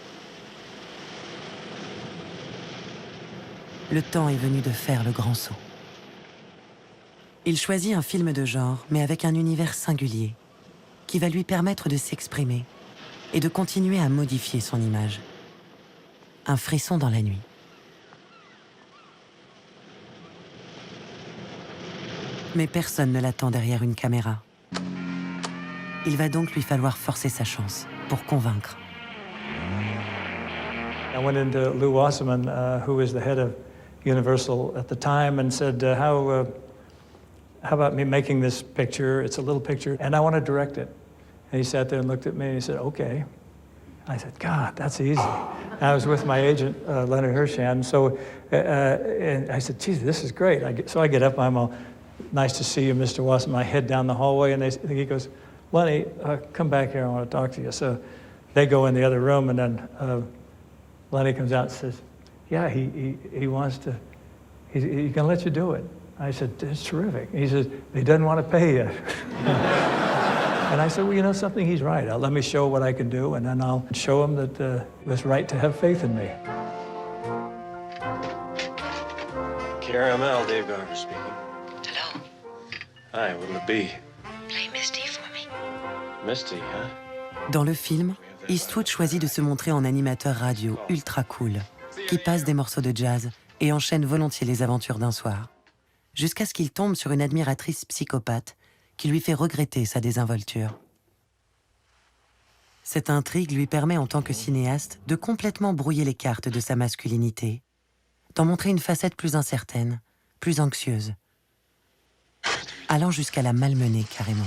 Le temps est venu de faire le grand saut. Il choisit un film de genre, mais avec un univers singulier, qui va lui permettre de s'exprimer et de continuer à modifier son image. Un frisson dans la nuit. Mais personne ne l'attend derrière une caméra. Il va donc lui falloir forcer sa chance pour convaincre. went into Lou Wasserman, who was the head of Universal at the time, and said, how about me making this picture? It's a little picture, and I want to direct it. And he sat there and looked at me, and he said, okay. I said, God, that's easy. And I was with my agent, Leonard Hirshand, so and I said, geez, this is great. So I get up, I'm all, nice to see you, Mr. Wasserman. I head down the hallway, and he goes, Lenny, come back here, I want to talk to you. So they go in the other room, and then Lenny comes out and says, yeah, he wants to, he's going to let you do it. I said, it's terrific. He says, he doesn't want to pay you. And I said, well, you know something, he's right. Let me show what I can do, and then I'll show him that it's right to have faith in me. KRML, Dave Garver speaking. Hello. Hi, what'll it be? Play Misty for me. Misty, huh? Dans le film, Eastwood choisit de se montrer en animateur radio ultra cool, qui passe des morceaux de jazz et enchaîne volontiers les aventures d'un soir, jusqu'à ce qu'il tombe sur une admiratrice psychopathe qui lui fait regretter sa désinvolture. Cette intrigue lui permet en tant que cinéaste de complètement brouiller les cartes de sa masculinité, d'en montrer une facette plus incertaine, plus anxieuse, allant jusqu'à la malmener carrément.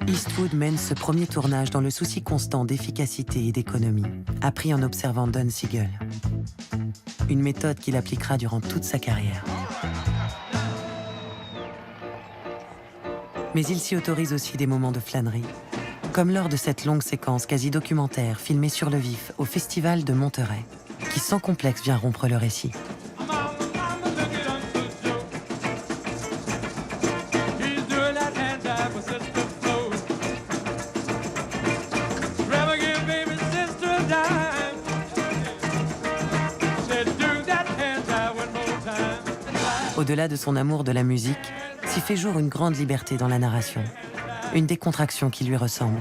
Eastwood mène ce premier tournage dans le souci constant d'efficacité et d'économie, appris en observant Don Siegel. Une méthode qu'il appliquera durant toute sa carrière. Mais il s'y autorise aussi des moments de flânerie, comme lors de cette longue séquence quasi-documentaire filmée sur le vif au Festival de Monterey, qui sans complexe vient rompre le récit. Au-delà de son amour de la musique, s'y fait jour une grande liberté dans la narration, une décontraction qui lui ressemble.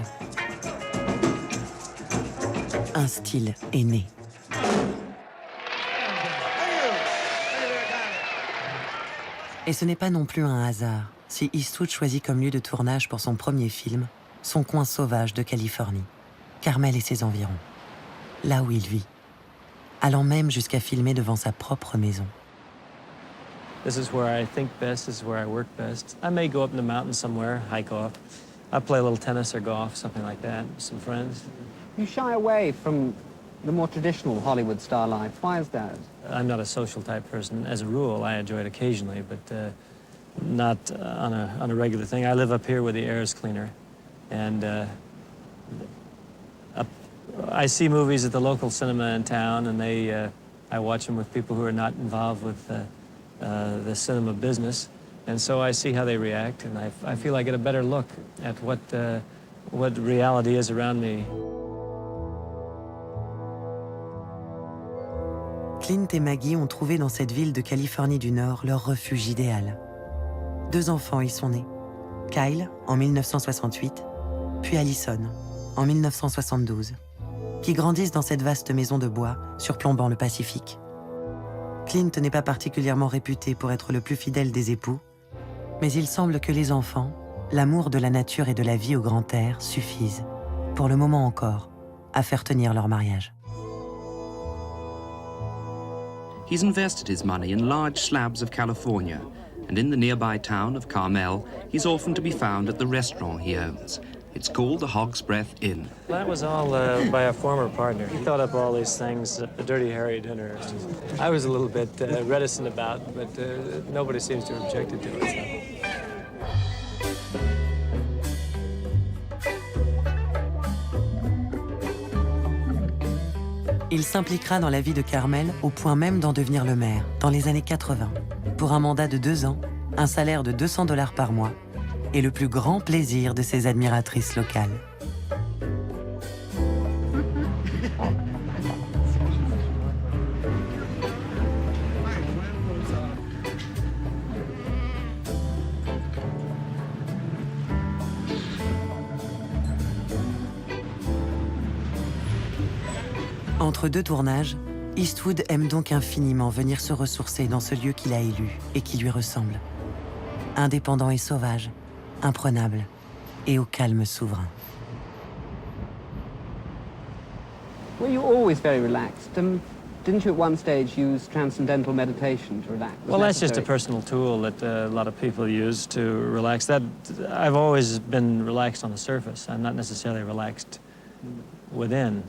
Un style est né. Et ce n'est pas non plus un hasard si Eastwood choisit comme lieu de tournage pour son premier film son coin sauvage de Californie, Carmel et ses environs, là où il vit, allant même jusqu'à filmer devant sa propre maison. This is where I think best, this is where I work best. I may go up in the mountains somewhere, hike off. I play a little tennis or golf, something like that, with some friends. You shy away from the more traditional Hollywood star life. Why is that? I'm not a social type person. As a rule, I enjoy it occasionally, but not on a regular thing. I live up here where the air is cleaner. And I see movies at the local cinema in town, and I watch them with people who are not involved with the cinema business, and so I see how they react, and I feel I get a better look at what reality is around me. Clint et Maggie ont trouvé dans cette ville de Californie du Nord leur refuge idéal. 2 enfants y sont nés, Kyle en 1968, puis Allison en 1972, qui grandissent dans cette vaste maison de bois surplombant le Pacifique. Clint n'est pas particulièrement réputé pour être le plus fidèle des époux, mais il semble que les enfants, l'amour de la nature et de la vie au grand air suffisent, pour le moment encore, à faire tenir leur mariage. He's invested his money in large slabs of California, and in the nearby town of Carmel, he's often to be found at the restaurant he owns. It's called the Hog's Breath Inn. That was all by a former partner. He thought up all these things, the Dirty Harry dinner. I was a little bit reticent about, but nobody seems to have objected to it. So. Il s'impliquera dans la vie de Carmel au point même d'en devenir le maire, dans les années 80, pour un mandat de 2 ans, un salaire de $200 par mois, et le plus grand plaisir de ses admiratrices locales. Entre 2 tournages, Eastwood aime donc infiniment venir se ressourcer dans ce lieu qu'il a élu et qui lui ressemble. Indépendant et sauvage, imprenable et au calme souverain. Were you always very relaxed? Didn't you at one stage use transcendental meditation to relax? Well, that's just a personal tool that a lot of people use to relax. I've always been relaxed on the surface. I'm not necessarily relaxed within.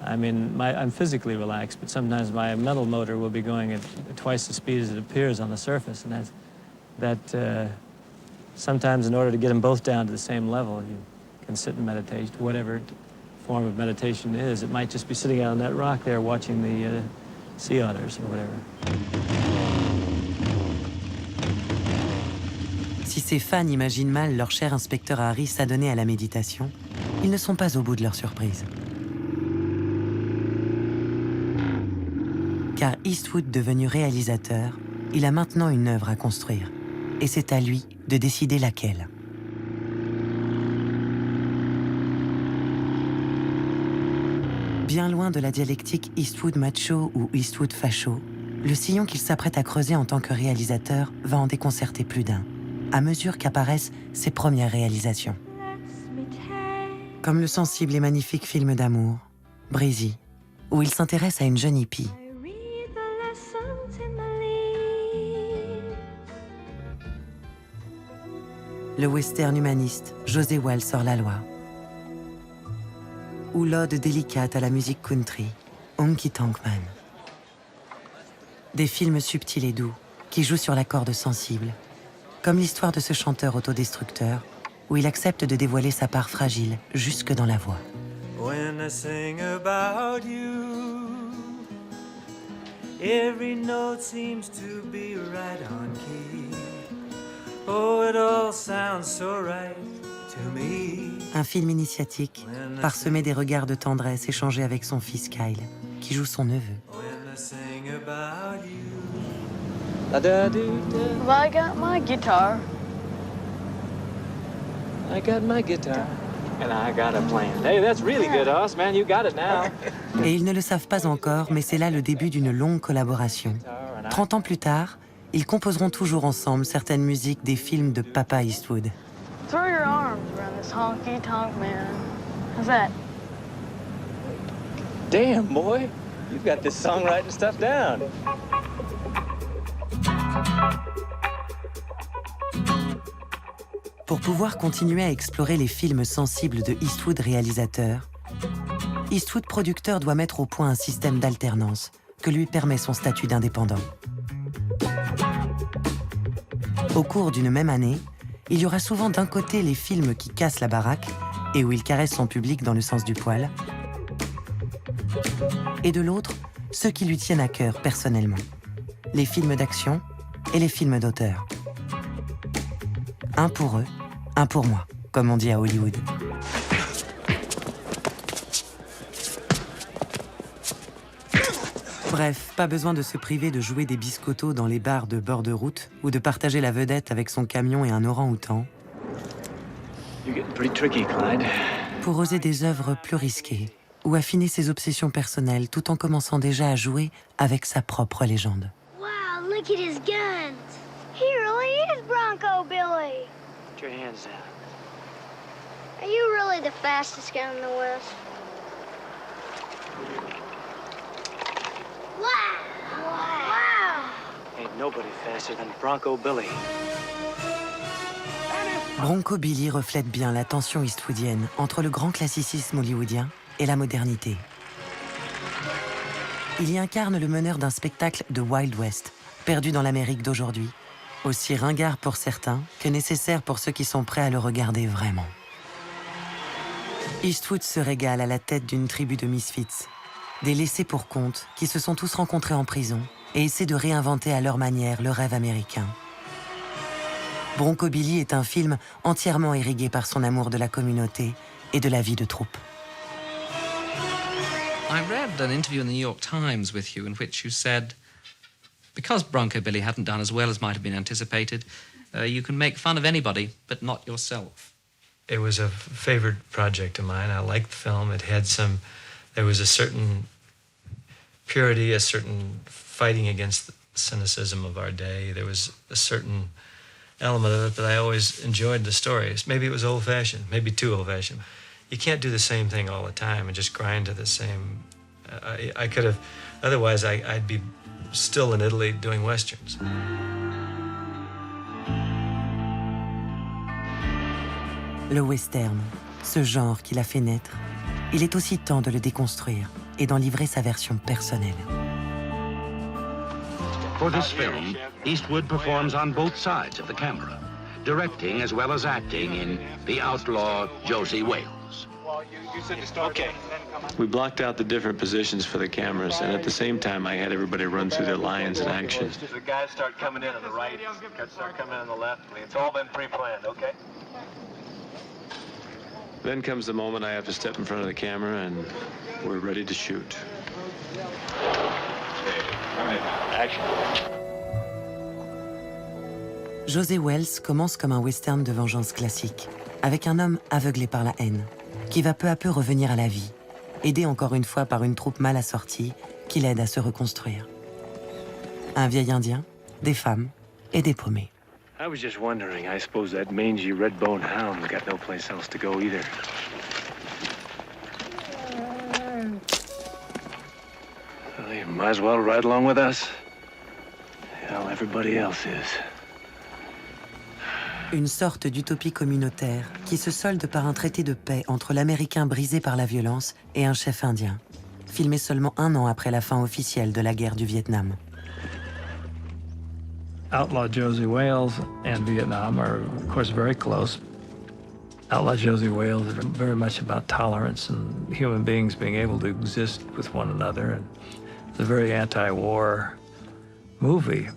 I mean, I'm physically relaxed, but sometimes my mental motor will be going at twice the speed as it appears on the surface, and sometimes in order to get them both down to the same level, you can sit and meditate, whatever form of meditation is. It might just be sitting out on that rock there watching the sea otters or whatever. Si ces fans imaginent mal leur cher inspecteur Harry s'adonner à la méditation, ils ne sont pas au bout de leur surprise. Car Eastwood, devenu réalisateur, il a maintenant une œuvre à construire. Et c'est à lui de décider laquelle. Bien loin de la dialectique Eastwood macho ou Eastwood facho, le sillon qu'il s'apprête à creuser en tant que réalisateur va en déconcerter plus d'un, à mesure qu'apparaissent ses premières réalisations. Comme le sensible et magnifique film d'amour, Breezy, où il s'intéresse à une jeune hippie. Le western humaniste José Welles sort la loi. Ou l'ode délicate à la musique country, Honky Tonk Man. Des films subtils et doux, qui jouent sur la corde sensible, comme l'histoire de ce chanteur autodestructeur, où il accepte de dévoiler sa part fragile jusque dans la voix. When I sing about you, every note seems to be right on key. Oh, it all sounds so right to me. Un film initiatique, parsemé des regards de tendresse échangés avec son fils Kyle, qui joue son neveu. Well, I got my guitar. I got my guitar. And I got a plan. Hey, that's really good, Oz, man. You got it now. Et ils ne le savent pas encore, mais c'est là le début d'une longue collaboration. 30 ans plus tard, ils composeront toujours ensemble certaines musiques des films de Papa Eastwood. Throw your arms around this honky tonk man. How's that? Damn, boy. You've got this songwriting stuff down. Pour pouvoir continuer à explorer les films sensibles de Eastwood réalisateur, Eastwood producteur doit mettre au point un système d'alternance que lui permet son statut d'indépendant. Au cours d'une même année, il y aura souvent d'un côté les films qui cassent la baraque et où il caresse son public dans le sens du poil, et de l'autre, ceux qui lui tiennent à cœur personnellement, les films d'action et les films d'auteur. Un pour eux, un pour moi, comme on dit à Hollywood. Bref, pas besoin de se priver de jouer des biscottos dans les bars de bord de route ou de partager la vedette avec son camion et un orang-outan. Pour oser des œuvres plus risquées ou affiner ses obsessions personnelles tout en commençant déjà à jouer avec sa propre légende. Wow, look at his guns. He really is Bronco Billy. Put your hands down. Are you really the fastest guy in the West? Wow! Wow! Ain't nobody faster than Bronco Billy. Bronco Billy reflète bien la tension eastwoodienne entre le grand classicisme hollywoodien et la modernité. Il y incarne le meneur d'un spectacle de Wild West, perdu dans l'Amérique d'aujourd'hui, aussi ringard pour certains que nécessaire pour ceux qui sont prêts à le regarder vraiment. Eastwood se régale à la tête d'une tribu de misfits, des laissés pour compte qui se sont tous rencontrés en prison et essaient de réinventer à leur manière le rêve américain. Bronco Billy est un film entièrement irrigué par son amour de la communauté et de la vie de troupe. I read an interview in the New York Times with you in which you said, because Bronco Billy hadn't done as well as might have been anticipated, you can make fun of anybody, but not yourself. It was a favorite project of mine. I liked the film. There was a certain purity, a certain fighting against the cynicism of our day. There was a certain element of it, but I always enjoyed the stories. Maybe it was old-fashioned, maybe too old-fashioned. you can't do the same thing all the time and just grind to the same. I could have, otherwise I'd be still in Italy doing westerns. Le western, ce genre qui l'a fait naître, il est aussi temps de le déconstruire et d'en livrer sa version personnelle. For this film, Eastwood performs on both sides of the camera, directing as well as acting in The Outlaw Josie Wales. Okay. We blocked out the different positions for the cameras, and at the same time, I had everybody run through their lines and actions. The guys start coming in on the right, guys start coming in on the left. It's all been pre-planned, okay? Then comes the moment I have to step in front of the camera, and we're ready to shoot. Action. José Welles commence comme un western de vengeance classique, avec un homme aveuglé par la haine, qui va peu à peu revenir à la vie, aidé encore une fois par une troupe mal assortie qui l'aide à se reconstruire. Un vieil Indien, des femmes et des paumés. I was just wondering, I suppose that mangy red-boned hound's got no place else to go either. Well, you might as well ride along with us. Hell, everybody else is. Une sorte d'utopie communautaire qui se solde par un traité de paix entre l'Américain brisé par la violence et un chef indien, filmé seulement 1 an après la fin officielle de la guerre du Vietnam. Outlaw Josie Wales and Vietnam are, of course, very close. Outlaw Josie Wales is very much about tolerance and human beings being able to exist with one another. And it's a very anti-war movie.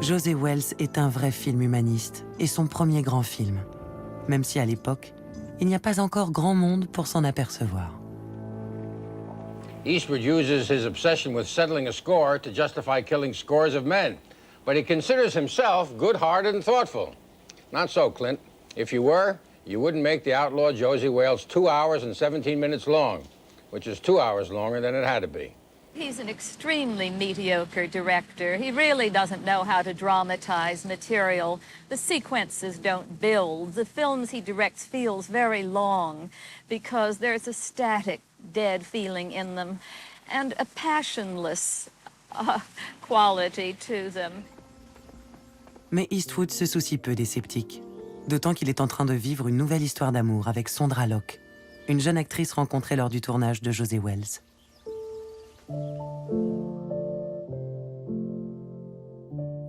José Welles est un vrai film humaniste et son premier grand film, même si à l'époque, il n'y a pas encore grand monde pour s'en apercevoir. Eastwood uses his obsession with settling a score to justify killing scores of men. But he considers himself good-hearted and thoughtful. Not so, Clint. If you were, you wouldn't make The Outlaw Josie Wales 2 hours and 17 minutes long, which is 2 hours longer than it had to be. He's an extremely mediocre director. He really doesn't know how to dramatize material. The sequences don't build. The films he directs feels very long because there's a static, dead feeling in them and a passionless quality to them. Mais Eastwood se soucie peu des sceptiques, d'autant qu'il est en train de vivre une nouvelle histoire d'amour avec Sondra Locke, une jeune actrice rencontrée lors du tournage de José Welles.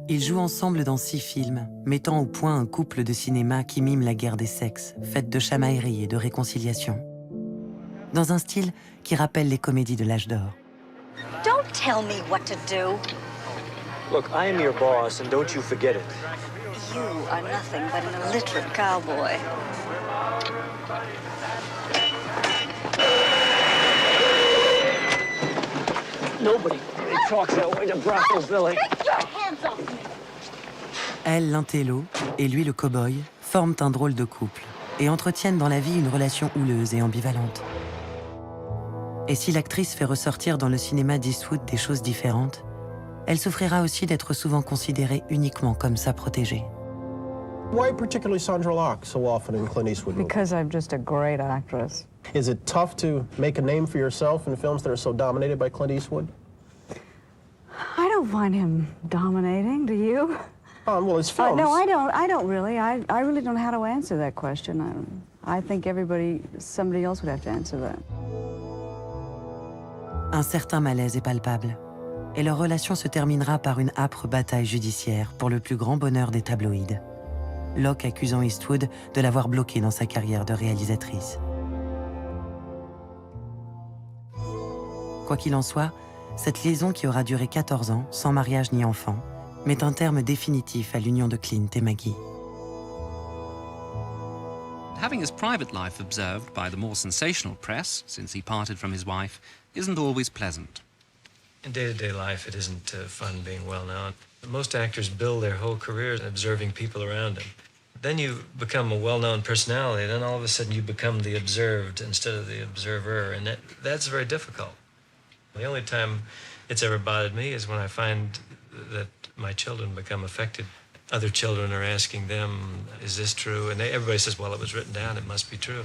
Ils jouent ensemble dans 6 films, mettant au point un couple de cinéma qui mime la guerre des sexes, faite de chamaillerie et de réconciliation, dans un style qui rappelle les comédies de l'âge d'or. Don't tell me what to do. Look, I am your boss, and don't you forget it. You are nothing but an illiterate cowboy. Nobody talks that way to Bronco Billy. Take your hands off me. Elle, l'intello, et lui, le cow-boy, forment un drôle de couple et entretiennent dans la vie une relation houleuse et ambivalente. Et si l'actrice fait ressortir dans le cinéma d'Eastwood des choses différentes, elle souffrira aussi d'être souvent considérée uniquement comme sa protégée. Why particularly Sandra Locke so often in Clint Eastwood movies? Because I'm just a great actress. Is it tough to make a name for yourself in films that are so dominated by Clint Eastwood? I don't find him dominating, do you? Well, his films. No, I don't really. I really don't know how to answer that question. I think somebody else would have to answer that. Un certain malaise est palpable, et leur relation se terminera par une âpre bataille judiciaire pour le plus grand bonheur des tabloïds. Locke accusant Eastwood de l'avoir bloqué dans sa carrière de réalisatrice. Quoi qu'il en soit, cette liaison qui aura duré 14 ans, sans mariage ni enfant, met un terme définitif à l'union de Clint et Maggie. Having his private life observed by the more sensational press, since he parted from his wife, isn't always pleasant. In day-to-day life, it isn't fun being well-known. Most actors build their whole careers observing people around them. Then you become a well-known personality, then all of a sudden you become the observed instead of the observer, and that's very difficult. The only time it's ever bothered me is when I find that my children become affected other children are asking them, is this true? And everybody says, well, it was written down, it must be true.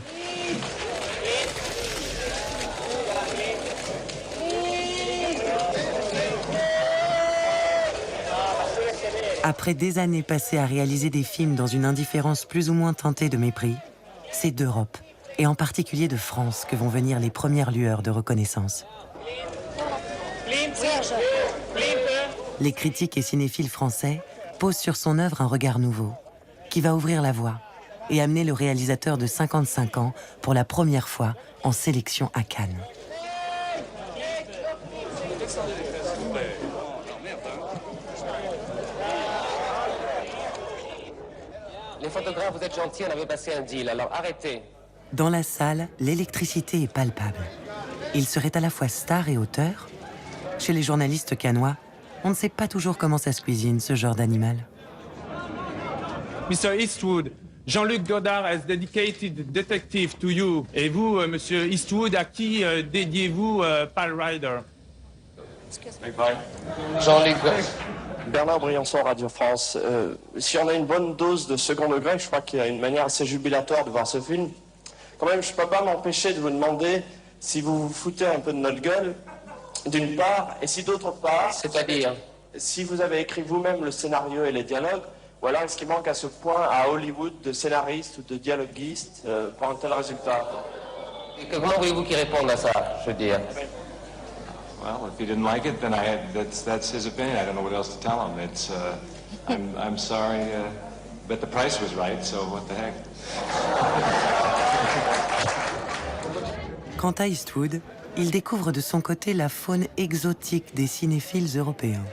Après des années passées à réaliser des films dans une indifférence plus ou moins teintée de mépris, c'est d'Europe, et en particulier de France, que vont venir les premières lueurs de reconnaissance. Les critiques et cinéphiles français posent sur son œuvre un regard nouveau, qui va ouvrir la voie et amener le réalisateur de 55 ans pour la première fois en sélection à Cannes. Les photographes, vous êtes gentils, on avait passé un deal, alors arrêtez. Dans la salle, l'électricité est palpable. Il serait à la fois star et auteur. Chez les journalistes cannois, on ne sait pas toujours comment ça se cuisine, ce genre d'animal. Mr. Eastwood, Jean-Luc Godard has dedicated Detective to you. Et vous, Monsieur Eastwood, à qui dédiez-vous Pale Rider? Jean-Luc Bernard Briançon, Radio France. Si on a une bonne dose de second degré, je crois qu'il y a une manière assez jubilatoire de voir ce film. Quand même, je ne peux pas m'empêcher de vous demander si vous vous foutez un peu de notre gueule, d'une part, et si d'autre part... C'est-à-dire si vous avez écrit vous-même le scénario et les dialogues, ou alors est-ce qu'il manque à ce point à Hollywood de scénaristes ou de dialoguistes pour un tel résultat? Et comment voulez-vous qu'il réponde à ça, je veux dire? Well, if he didn't like it, then that's his opinion. I don't know what else to tell him. It's I'm sorry, but the price was right, so what the heck. Quant à Eastwood, il découvre de son côté la faune exotique des cinéphiles européens.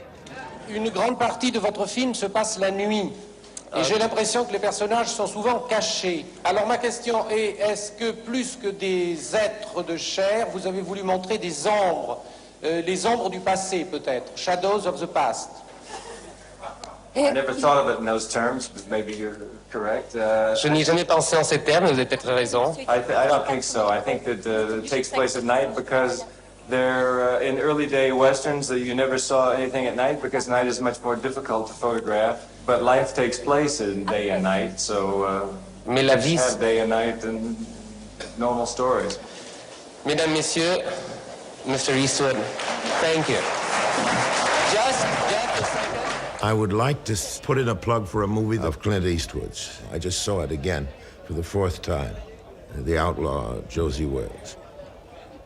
Une grande partie de votre film se passe la nuit. Et j'ai l'impression que les personnages sont souvent cachés. Alors ma question est, est-ce que plus que des êtres de chair, vous avez voulu montrer des ombres, les ombres du passé peut-être, shadows of the past? I never thought of it in those terms, but maybe you're correct. Je n'y ai jamais pensé en ces termes, vous avez peut-être raison. I don't think so. I think that it takes place at night because they're in early day westerns that you never saw anything at night because night is much more difficult to photograph. But life takes place in day and night, so Mais la vie, have day and night and normal stories. Mesdames, Messieurs, Mr. Eastwood, thank you. Just a second. I would like to put in a plug for a movie of Clint Eastwood's. I just saw it again for the 4th time, The Outlaw Josie Wales.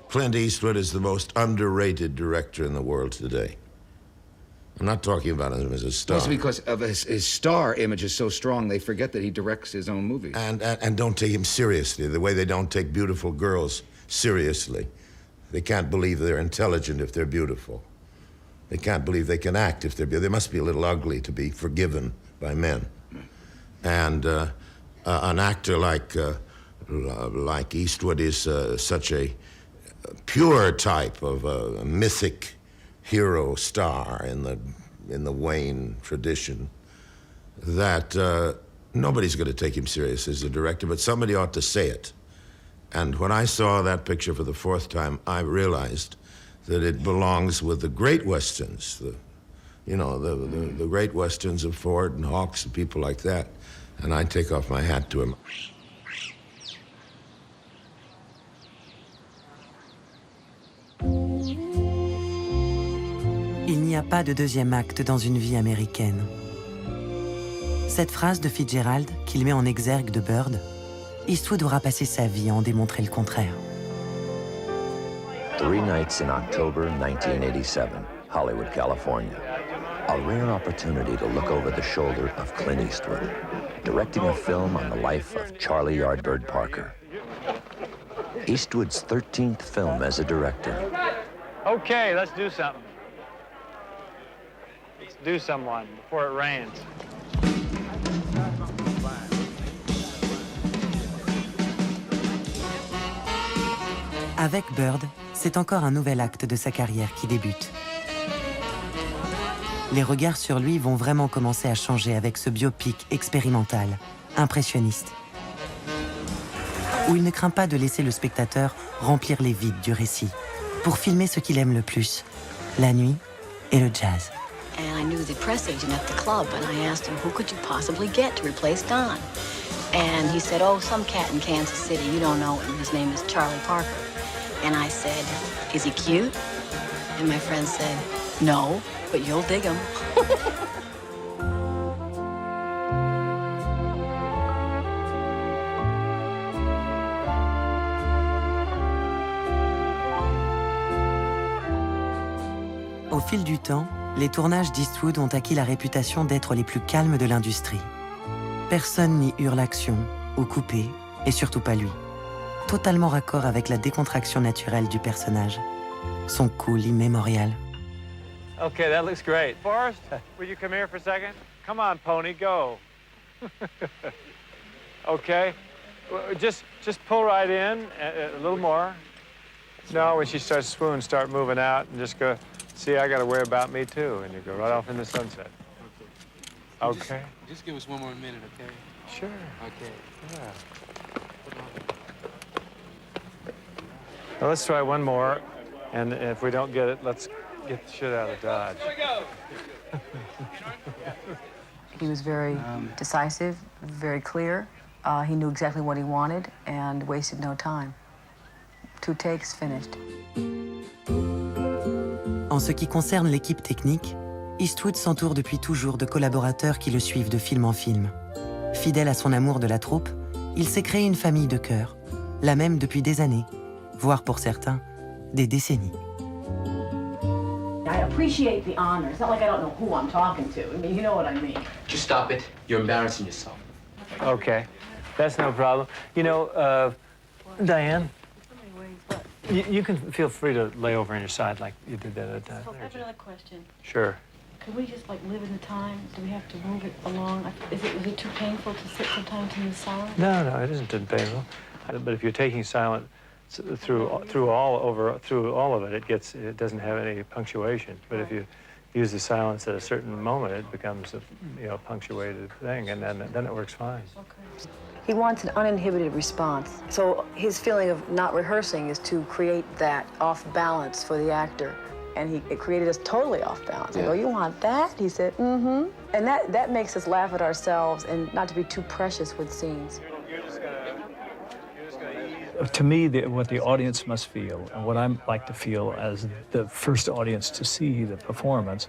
Clint Eastwood is the most underrated director in the world today. I'm not talking about him as a star. Mostly because of his star image is so strong, they forget that he directs his own movies. And don't take him seriously, the way they don't take beautiful girls seriously. They can't believe they're intelligent if they're beautiful. They can't believe they can act if they're beautiful. They must be a little ugly to be forgiven by men. And an actor like Eastwood is such a pure type of a mythic hero star in the Wayne tradition that nobody's going to take him serious as a director, but somebody ought to say it. And when I saw that picture for the 4th time, I realized that it belongs with the great westerns, the great westerns of Ford and Hawks and people like that. And I take off my hat to him. Il n'y a pas de deuxième acte dans une vie américaine. Cette phrase de Fitzgerald, qu'il met en exergue de Bird, Eastwood aura passé sa vie à en démontrer le contraire. 3 nights in October 1987, Hollywood, California. A rare opportunity to look over the shoulder of Clint Eastwood, directing a film on the life of Charlie Yardbird Parker. Eastwood's 13th film as a director. Okay, let's do something. Let's do someone before it rains. Avec Bird, c'est encore un nouvel acte de sa carrière qui débute. Les regards sur lui vont vraiment commencer à changer avec ce biopic expérimental, impressionniste, où il ne craint pas de laisser le spectateur remplir les vides du récit pour filmer ce qu'il aime le plus, la nuit et le jazz. And I knew the press agent at the club, and I asked him, who could you possibly get to replace Don? And he said, oh, some cat in Kansas City. You don't know him. His name is Charlie Parker. And I said, is he cute? And my friend said, no, but you'll dig him. Au fil du temps, les tournages d'Eastwood ont acquis la réputation d'être les plus calmes de l'industrie. Personne n'y hurle action ou coupé, et surtout pas lui. Totalement raccord avec la décontraction naturelle du personnage. Son cool immémorial. Okay, that looks great. Forrest, will you come here for a second? Come on, pony, go. Okay, just pull right in, a little more. No, when she starts to swoon, start moving out and just go, see, I got to worry about me too, and you go right off in the sunset. Okay. Just give us one more minute, okay? Sure. Okay. Yeah. Well, let's try one more, and if we don't get it, let's get the shit out of Dodge. Here we go. He was very decisive, very clear. He knew exactly what he wanted and wasted no time. 2 takes, finished. En ce qui concerne l'équipe technique, Eastwood s'entoure depuis toujours de collaborateurs qui le suivent de film en film. Fidèle à son amour de la troupe, il s'est créé une famille de cœur, la même depuis des années, voire pour certains, des décennies. I appreciate the honor. It's not like I don't know who I'm talking to. I mean, you know what I mean. Just stop it. You're embarrassing yourself. Okay, that's no problem. You know, Diane, you can feel free to lay over on your side like you did that other time. So I have another question. Sure. Could we just like live in the time? Do we have to move it along? Was it too painful to sit sometimes in the silence? No, it isn't painful. But if you're taking silent through all of it, it doesn't have any punctuation. But if you use the silence at a certain moment, it becomes a punctuated thing, and then it works fine. Okay. He wants an uninhibited response. So his feeling of not rehearsing is to create that off balance for the actor. And it created us totally off balance. I go, you want that? He said, mm-hmm. And that makes us laugh at ourselves and not to be too precious with scenes. To me, what the audience must feel, and what I like to feel as the first audience to see the performance,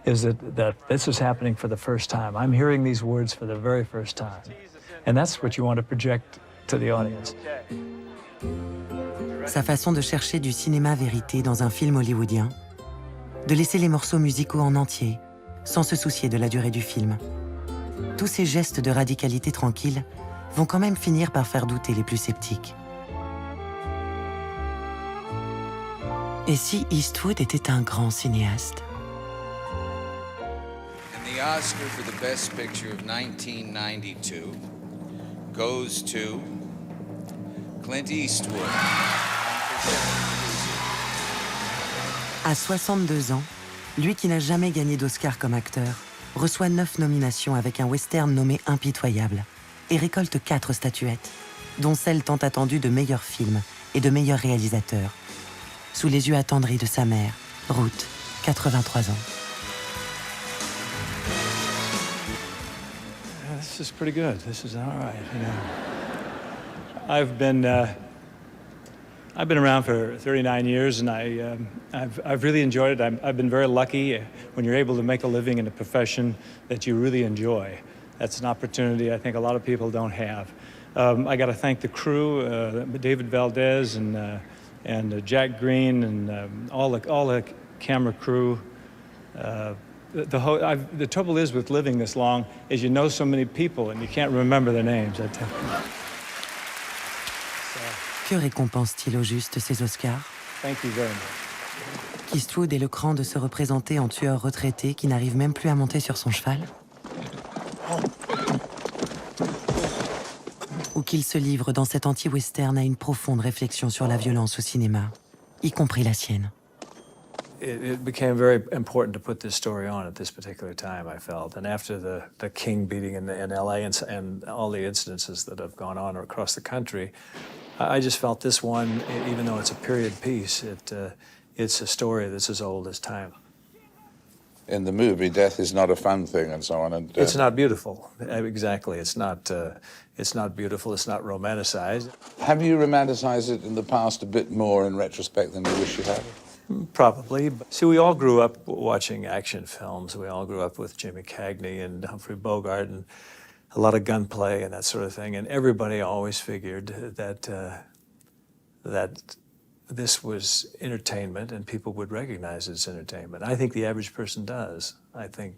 is that this is happening for the first time. I'm hearing these words for the very first time. And that's what you want to project to the audience. Sa façon de chercher du cinéma vérité dans un film hollywoodien, de laisser les morceaux musicaux en entier, sans se soucier de la durée du film. Tous ces gestes de radicalité tranquille vont quand même finir par faire douter les plus sceptiques. Et si Eastwood était un grand cinéaste? And the Oscar for the Best Picture of 1992 goes to Clint Eastwood. À 62 ans, lui qui n'a jamais gagné d'Oscar comme acteur, reçoit 9 nominations avec un western nommé Impitoyable et récolte 4 statuettes, dont celle tant attendue de meilleur film et de meilleur réalisateur, sous les yeux attendris de sa mère, Ruth, 83 ans. This is pretty good. This is all right. I've been around for 39 years, and I've really enjoyed it. I've been very lucky when you're able to make a living in a profession that you really enjoy. That's an opportunity I think a lot of people don't have. I got to thank the crew, David Valdez and Jack Green and all the camera crew. The trouble is with living this long is you know so many people and you can't remember their names. Que récompense-t-il au juste ces Oscars? Thank you very much. Eastwood est le cran de se représenter en tueur retraité qui n'arrive même plus à monter sur son cheval? Ou qu'il se livre dans cet anti-western à une profonde réflexion sur la violence au cinéma, y compris la sienne? It became very important to put this story on at this particular time, I felt. And after the King beating in L.A. and all the incidences that have gone on across the country, I just felt this one, even though it's a period piece, it's a story that's as old as time. in the movie, death is not a fun thing and so on. And, It's not beautiful. Exactly. It's not beautiful. It's not romanticized. Have you romanticized it in the past a bit more in retrospect than you wish you had? Probably. See, we all grew up watching action films. We all grew up with Jimmy Cagney and Humphrey Bogart and a lot of gunplay and that sort of thing. And everybody always figured that that this was entertainment and people would recognize it's entertainment. I think the average person does. I think,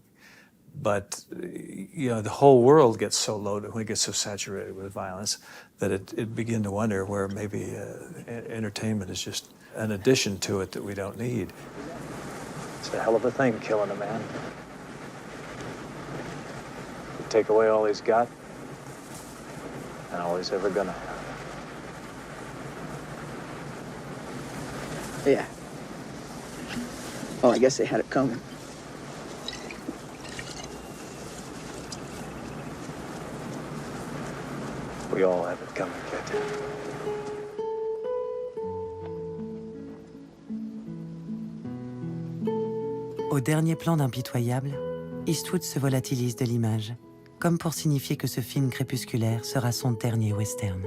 but you know, the whole world gets so loaded when it gets so saturated with violence that it begin to wonder where maybe entertainment is just an addition to it that we don't need. It's a hell of a thing, killing a man. You take away all he's got and all he's ever gonna have. Yeah. Oh, I guess they had it coming. We all have it coming, kid. Au dernier plan d'impitoyable, Eastwood se volatilise de l'image, comme pour signifier que ce film crépusculaire sera son dernier western.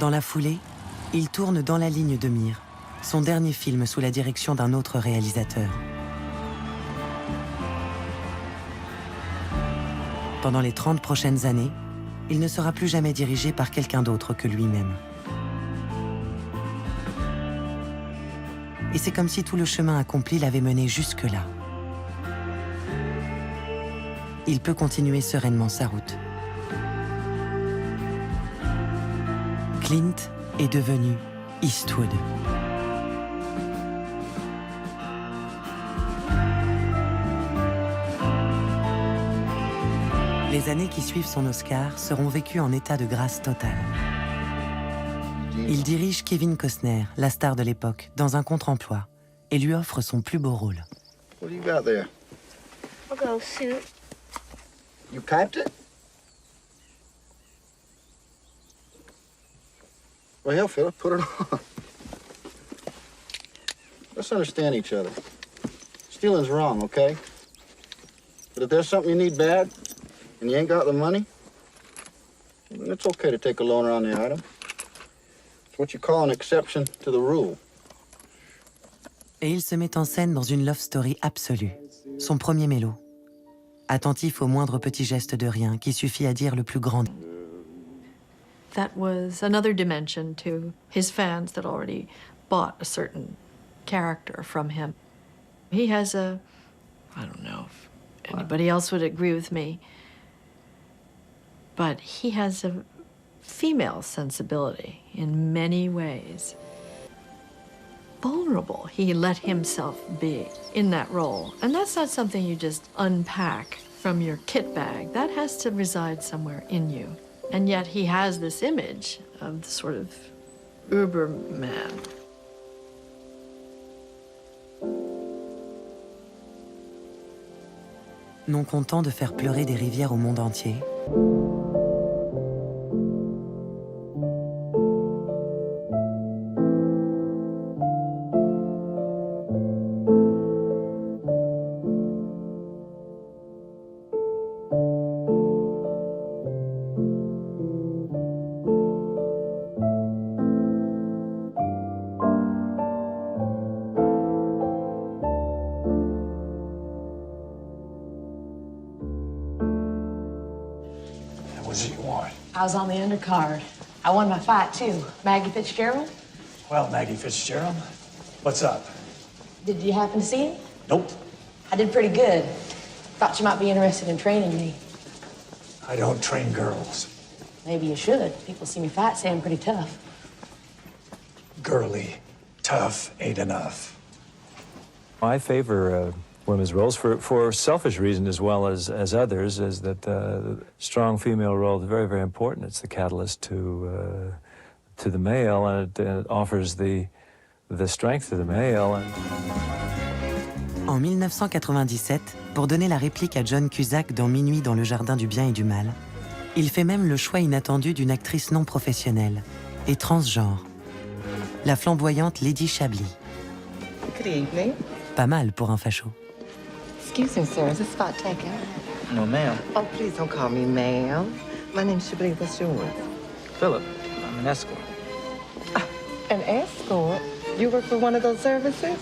Dans la foulée, il tourne Dans la ligne de mire, son dernier film sous la direction d'un autre réalisateur. Pendant les 30 prochaines années, il ne sera plus jamais dirigé par quelqu'un d'autre que lui-même. Et c'est comme si tout le chemin accompli l'avait mené jusque-là. Il peut continuer sereinement sa route. Clint est devenu Eastwood. Les années qui suivent son Oscar seront vécues en état de grâce totale. Il dirige Kevin Costner, la star de l'époque, dans un contre-emploi, et lui offre son plus beau rôle. What do you got there? A ghost suit. You piped it? Well, hell, Philip, put it on. Let's understand each other. Stealing's wrong, okay? But if there's something you need bad, and you ain't got the money, then it's okay to take a loaner on the item. It's what you call an exception to the rule. Et il se met en scène dans une love story absolue, son premier mélo. Attentif aux moindres petits gestes de rien qui suffit à dire le plus grand. That was another dimension to his fans that already bought a certain character from him. He has a, I don't know if anybody else would agree with me, but he has a female sensibility in many ways. Vulnerable, he let himself be in that role. And that's not something you just unpack from your kit bag. That has to reside somewhere in you. And yet he has this image of the sort of Uberman. Non content de faire pleurer des rivières au monde entier, I was on the undercard. I won my fight, too. Maggie Fitzgerald? Well, Maggie Fitzgerald, what's up? Did you happen to see him? Nope, I did pretty good. Thought you might be interested in training me. I don't train girls. Maybe you should. People see me fight, say I'm pretty tough. Girly, tough ain't enough. I favor women's roles for selfish reasons as well as others, is that strong female role is very, very important. It's the catalyst to the male, and it offers the strength to the male. En 1997, pour donner la réplique à John Cusack dans Minuit dans le jardin du bien et du mal, il fait même le choix inattendu d'une actrice non professionnelle et transgenre. la flamboyante Lady Chablis. Good evening. Pas mal pour un facho. Excuse me, sir. Is this spot taken? No, ma'am. Oh, please don't call me ma'am. My name's Shalit. What's yours? Philip, I'm an escort. An escort? You work for one of those services?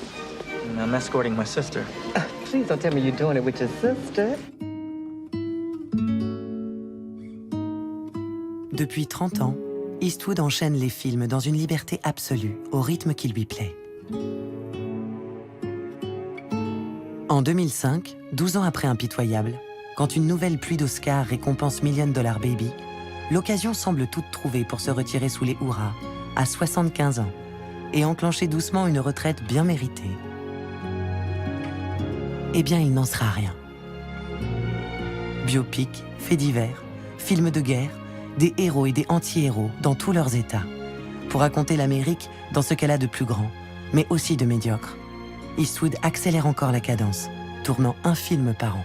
And I'm escorting my sister. Please don't tell me you're doing it with your sister. Depuis 30 ans, Eastwood enchaîne les films dans une liberté absolue, au rythme qui lui plaît. En 2005, 12 ans après Impitoyable, quand une nouvelle pluie d'Oscars récompense $1 Million Baby, l'occasion semble toute trouvée pour se retirer sous les hurrahs, à 75 ans, et enclencher doucement une retraite bien méritée. Eh bien, il n'en sera rien. Biopic, faits divers, films de guerre, des héros et des anti-héros dans tous leurs états, pour raconter l'Amérique dans ce qu'elle a de plus grand, mais aussi de médiocre. Eastwood accélère encore la cadence, tournant un film par an.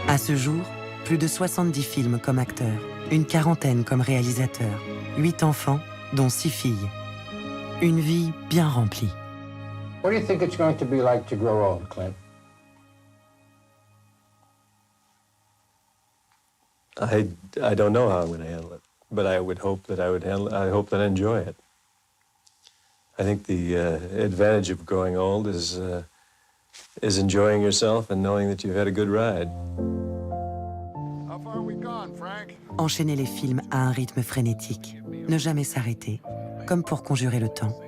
À ce jour, plus de 70 films comme acteur, une quarantaine comme réalisateur, 8 enfants, dont 6 filles. Une vie bien remplie. What do you think it's going to be like to grow old, Clint? I don't know how I'm going to handle it, but I would hope that I would handle it. I hope that I enjoy it. I think the advantage of growing old is enjoying yourself and knowing that you've had a good ride. How far are we gone, Frank? Enchaîner les films à un rythme frénétique, ne jamais s'arrêter, comme pour conjurer le temps.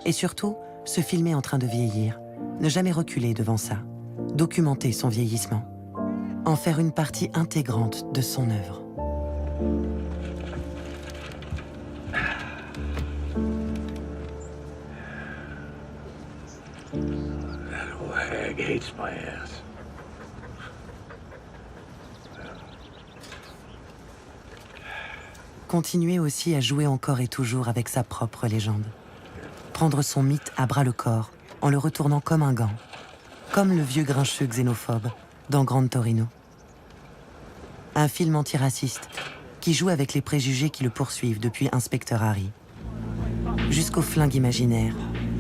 Et surtout, se filmer en train de vieillir, ne jamais reculer devant ça, documenter son vieillissement, en faire une partie intégrante de son œuvre. That hag hates my ass. Continuer aussi à jouer encore et toujours avec sa propre légende. Prendre son mythe à bras-le-corps en le retournant comme un gant, comme le vieux grincheux xénophobe dans Gran Torino. Un film antiraciste qui joue avec les préjugés qui le poursuivent depuis Inspecteur Harry, jusqu'au flingue imaginaire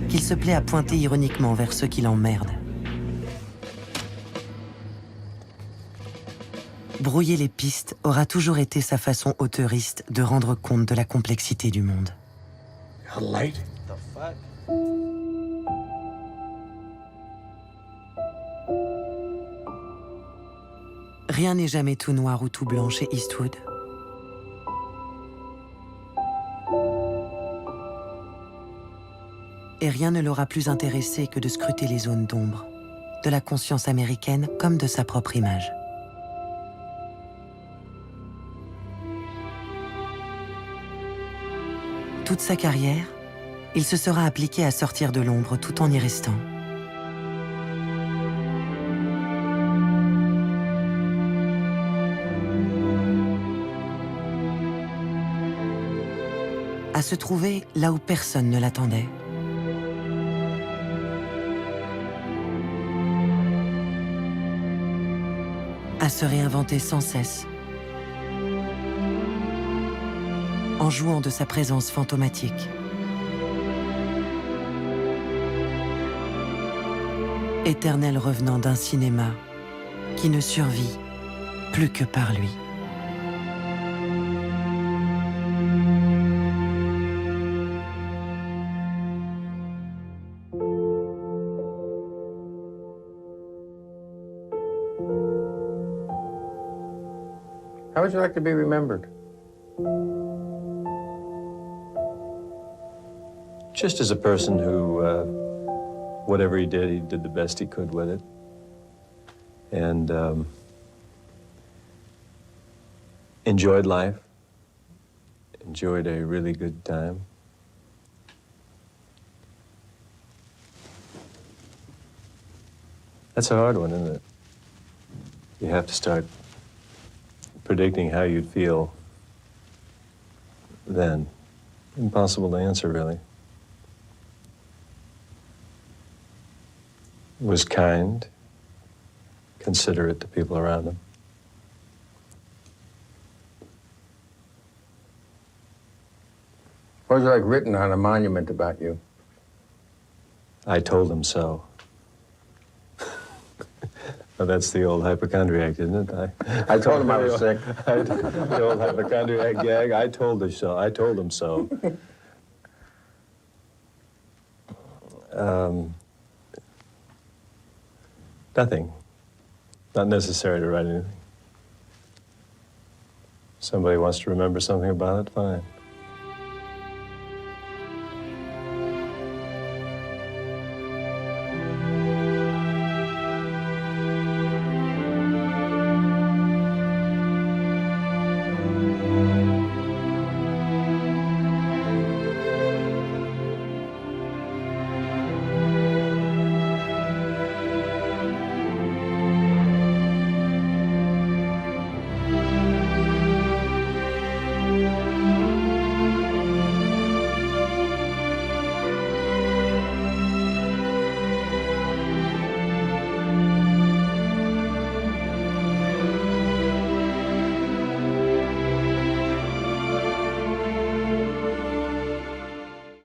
qu'il se plaît à pointer ironiquement vers ceux qui l'emmerdent. Brouiller les pistes aura toujours été sa façon auteuriste de rendre compte de la complexité du monde. Light? The fuck? Rien n'est jamais tout noir ou tout blanc chez Eastwood. Et rien ne l'aura plus intéressé que de scruter les zones d'ombre, de la conscience américaine comme de sa propre image. Toute sa carrière, il se sera appliqué à sortir de l'ombre tout en y restant. À se trouver là où personne ne l'attendait. À se réinventer sans cesse. En jouant de sa présence fantomatique. Éternel revenant d'un cinéma qui ne survit plus que par lui. How would you like to be remembered? Just as a person who, whatever he did the best he could with it. And enjoyed life, enjoyed a really good time. That's a hard one, isn't it? You have to start predicting how you'd feel then. Impossible to answer, really. Was kind, considerate to people around him. What was it like written on a monument about you? I told him so. Well, that's the old hypochondriac, isn't it? I told him I was sick. The old hypochondriac gag. I told him so. I told him so. Nothing. Not necessary to write anything. Somebody wants to remember something about it, fine.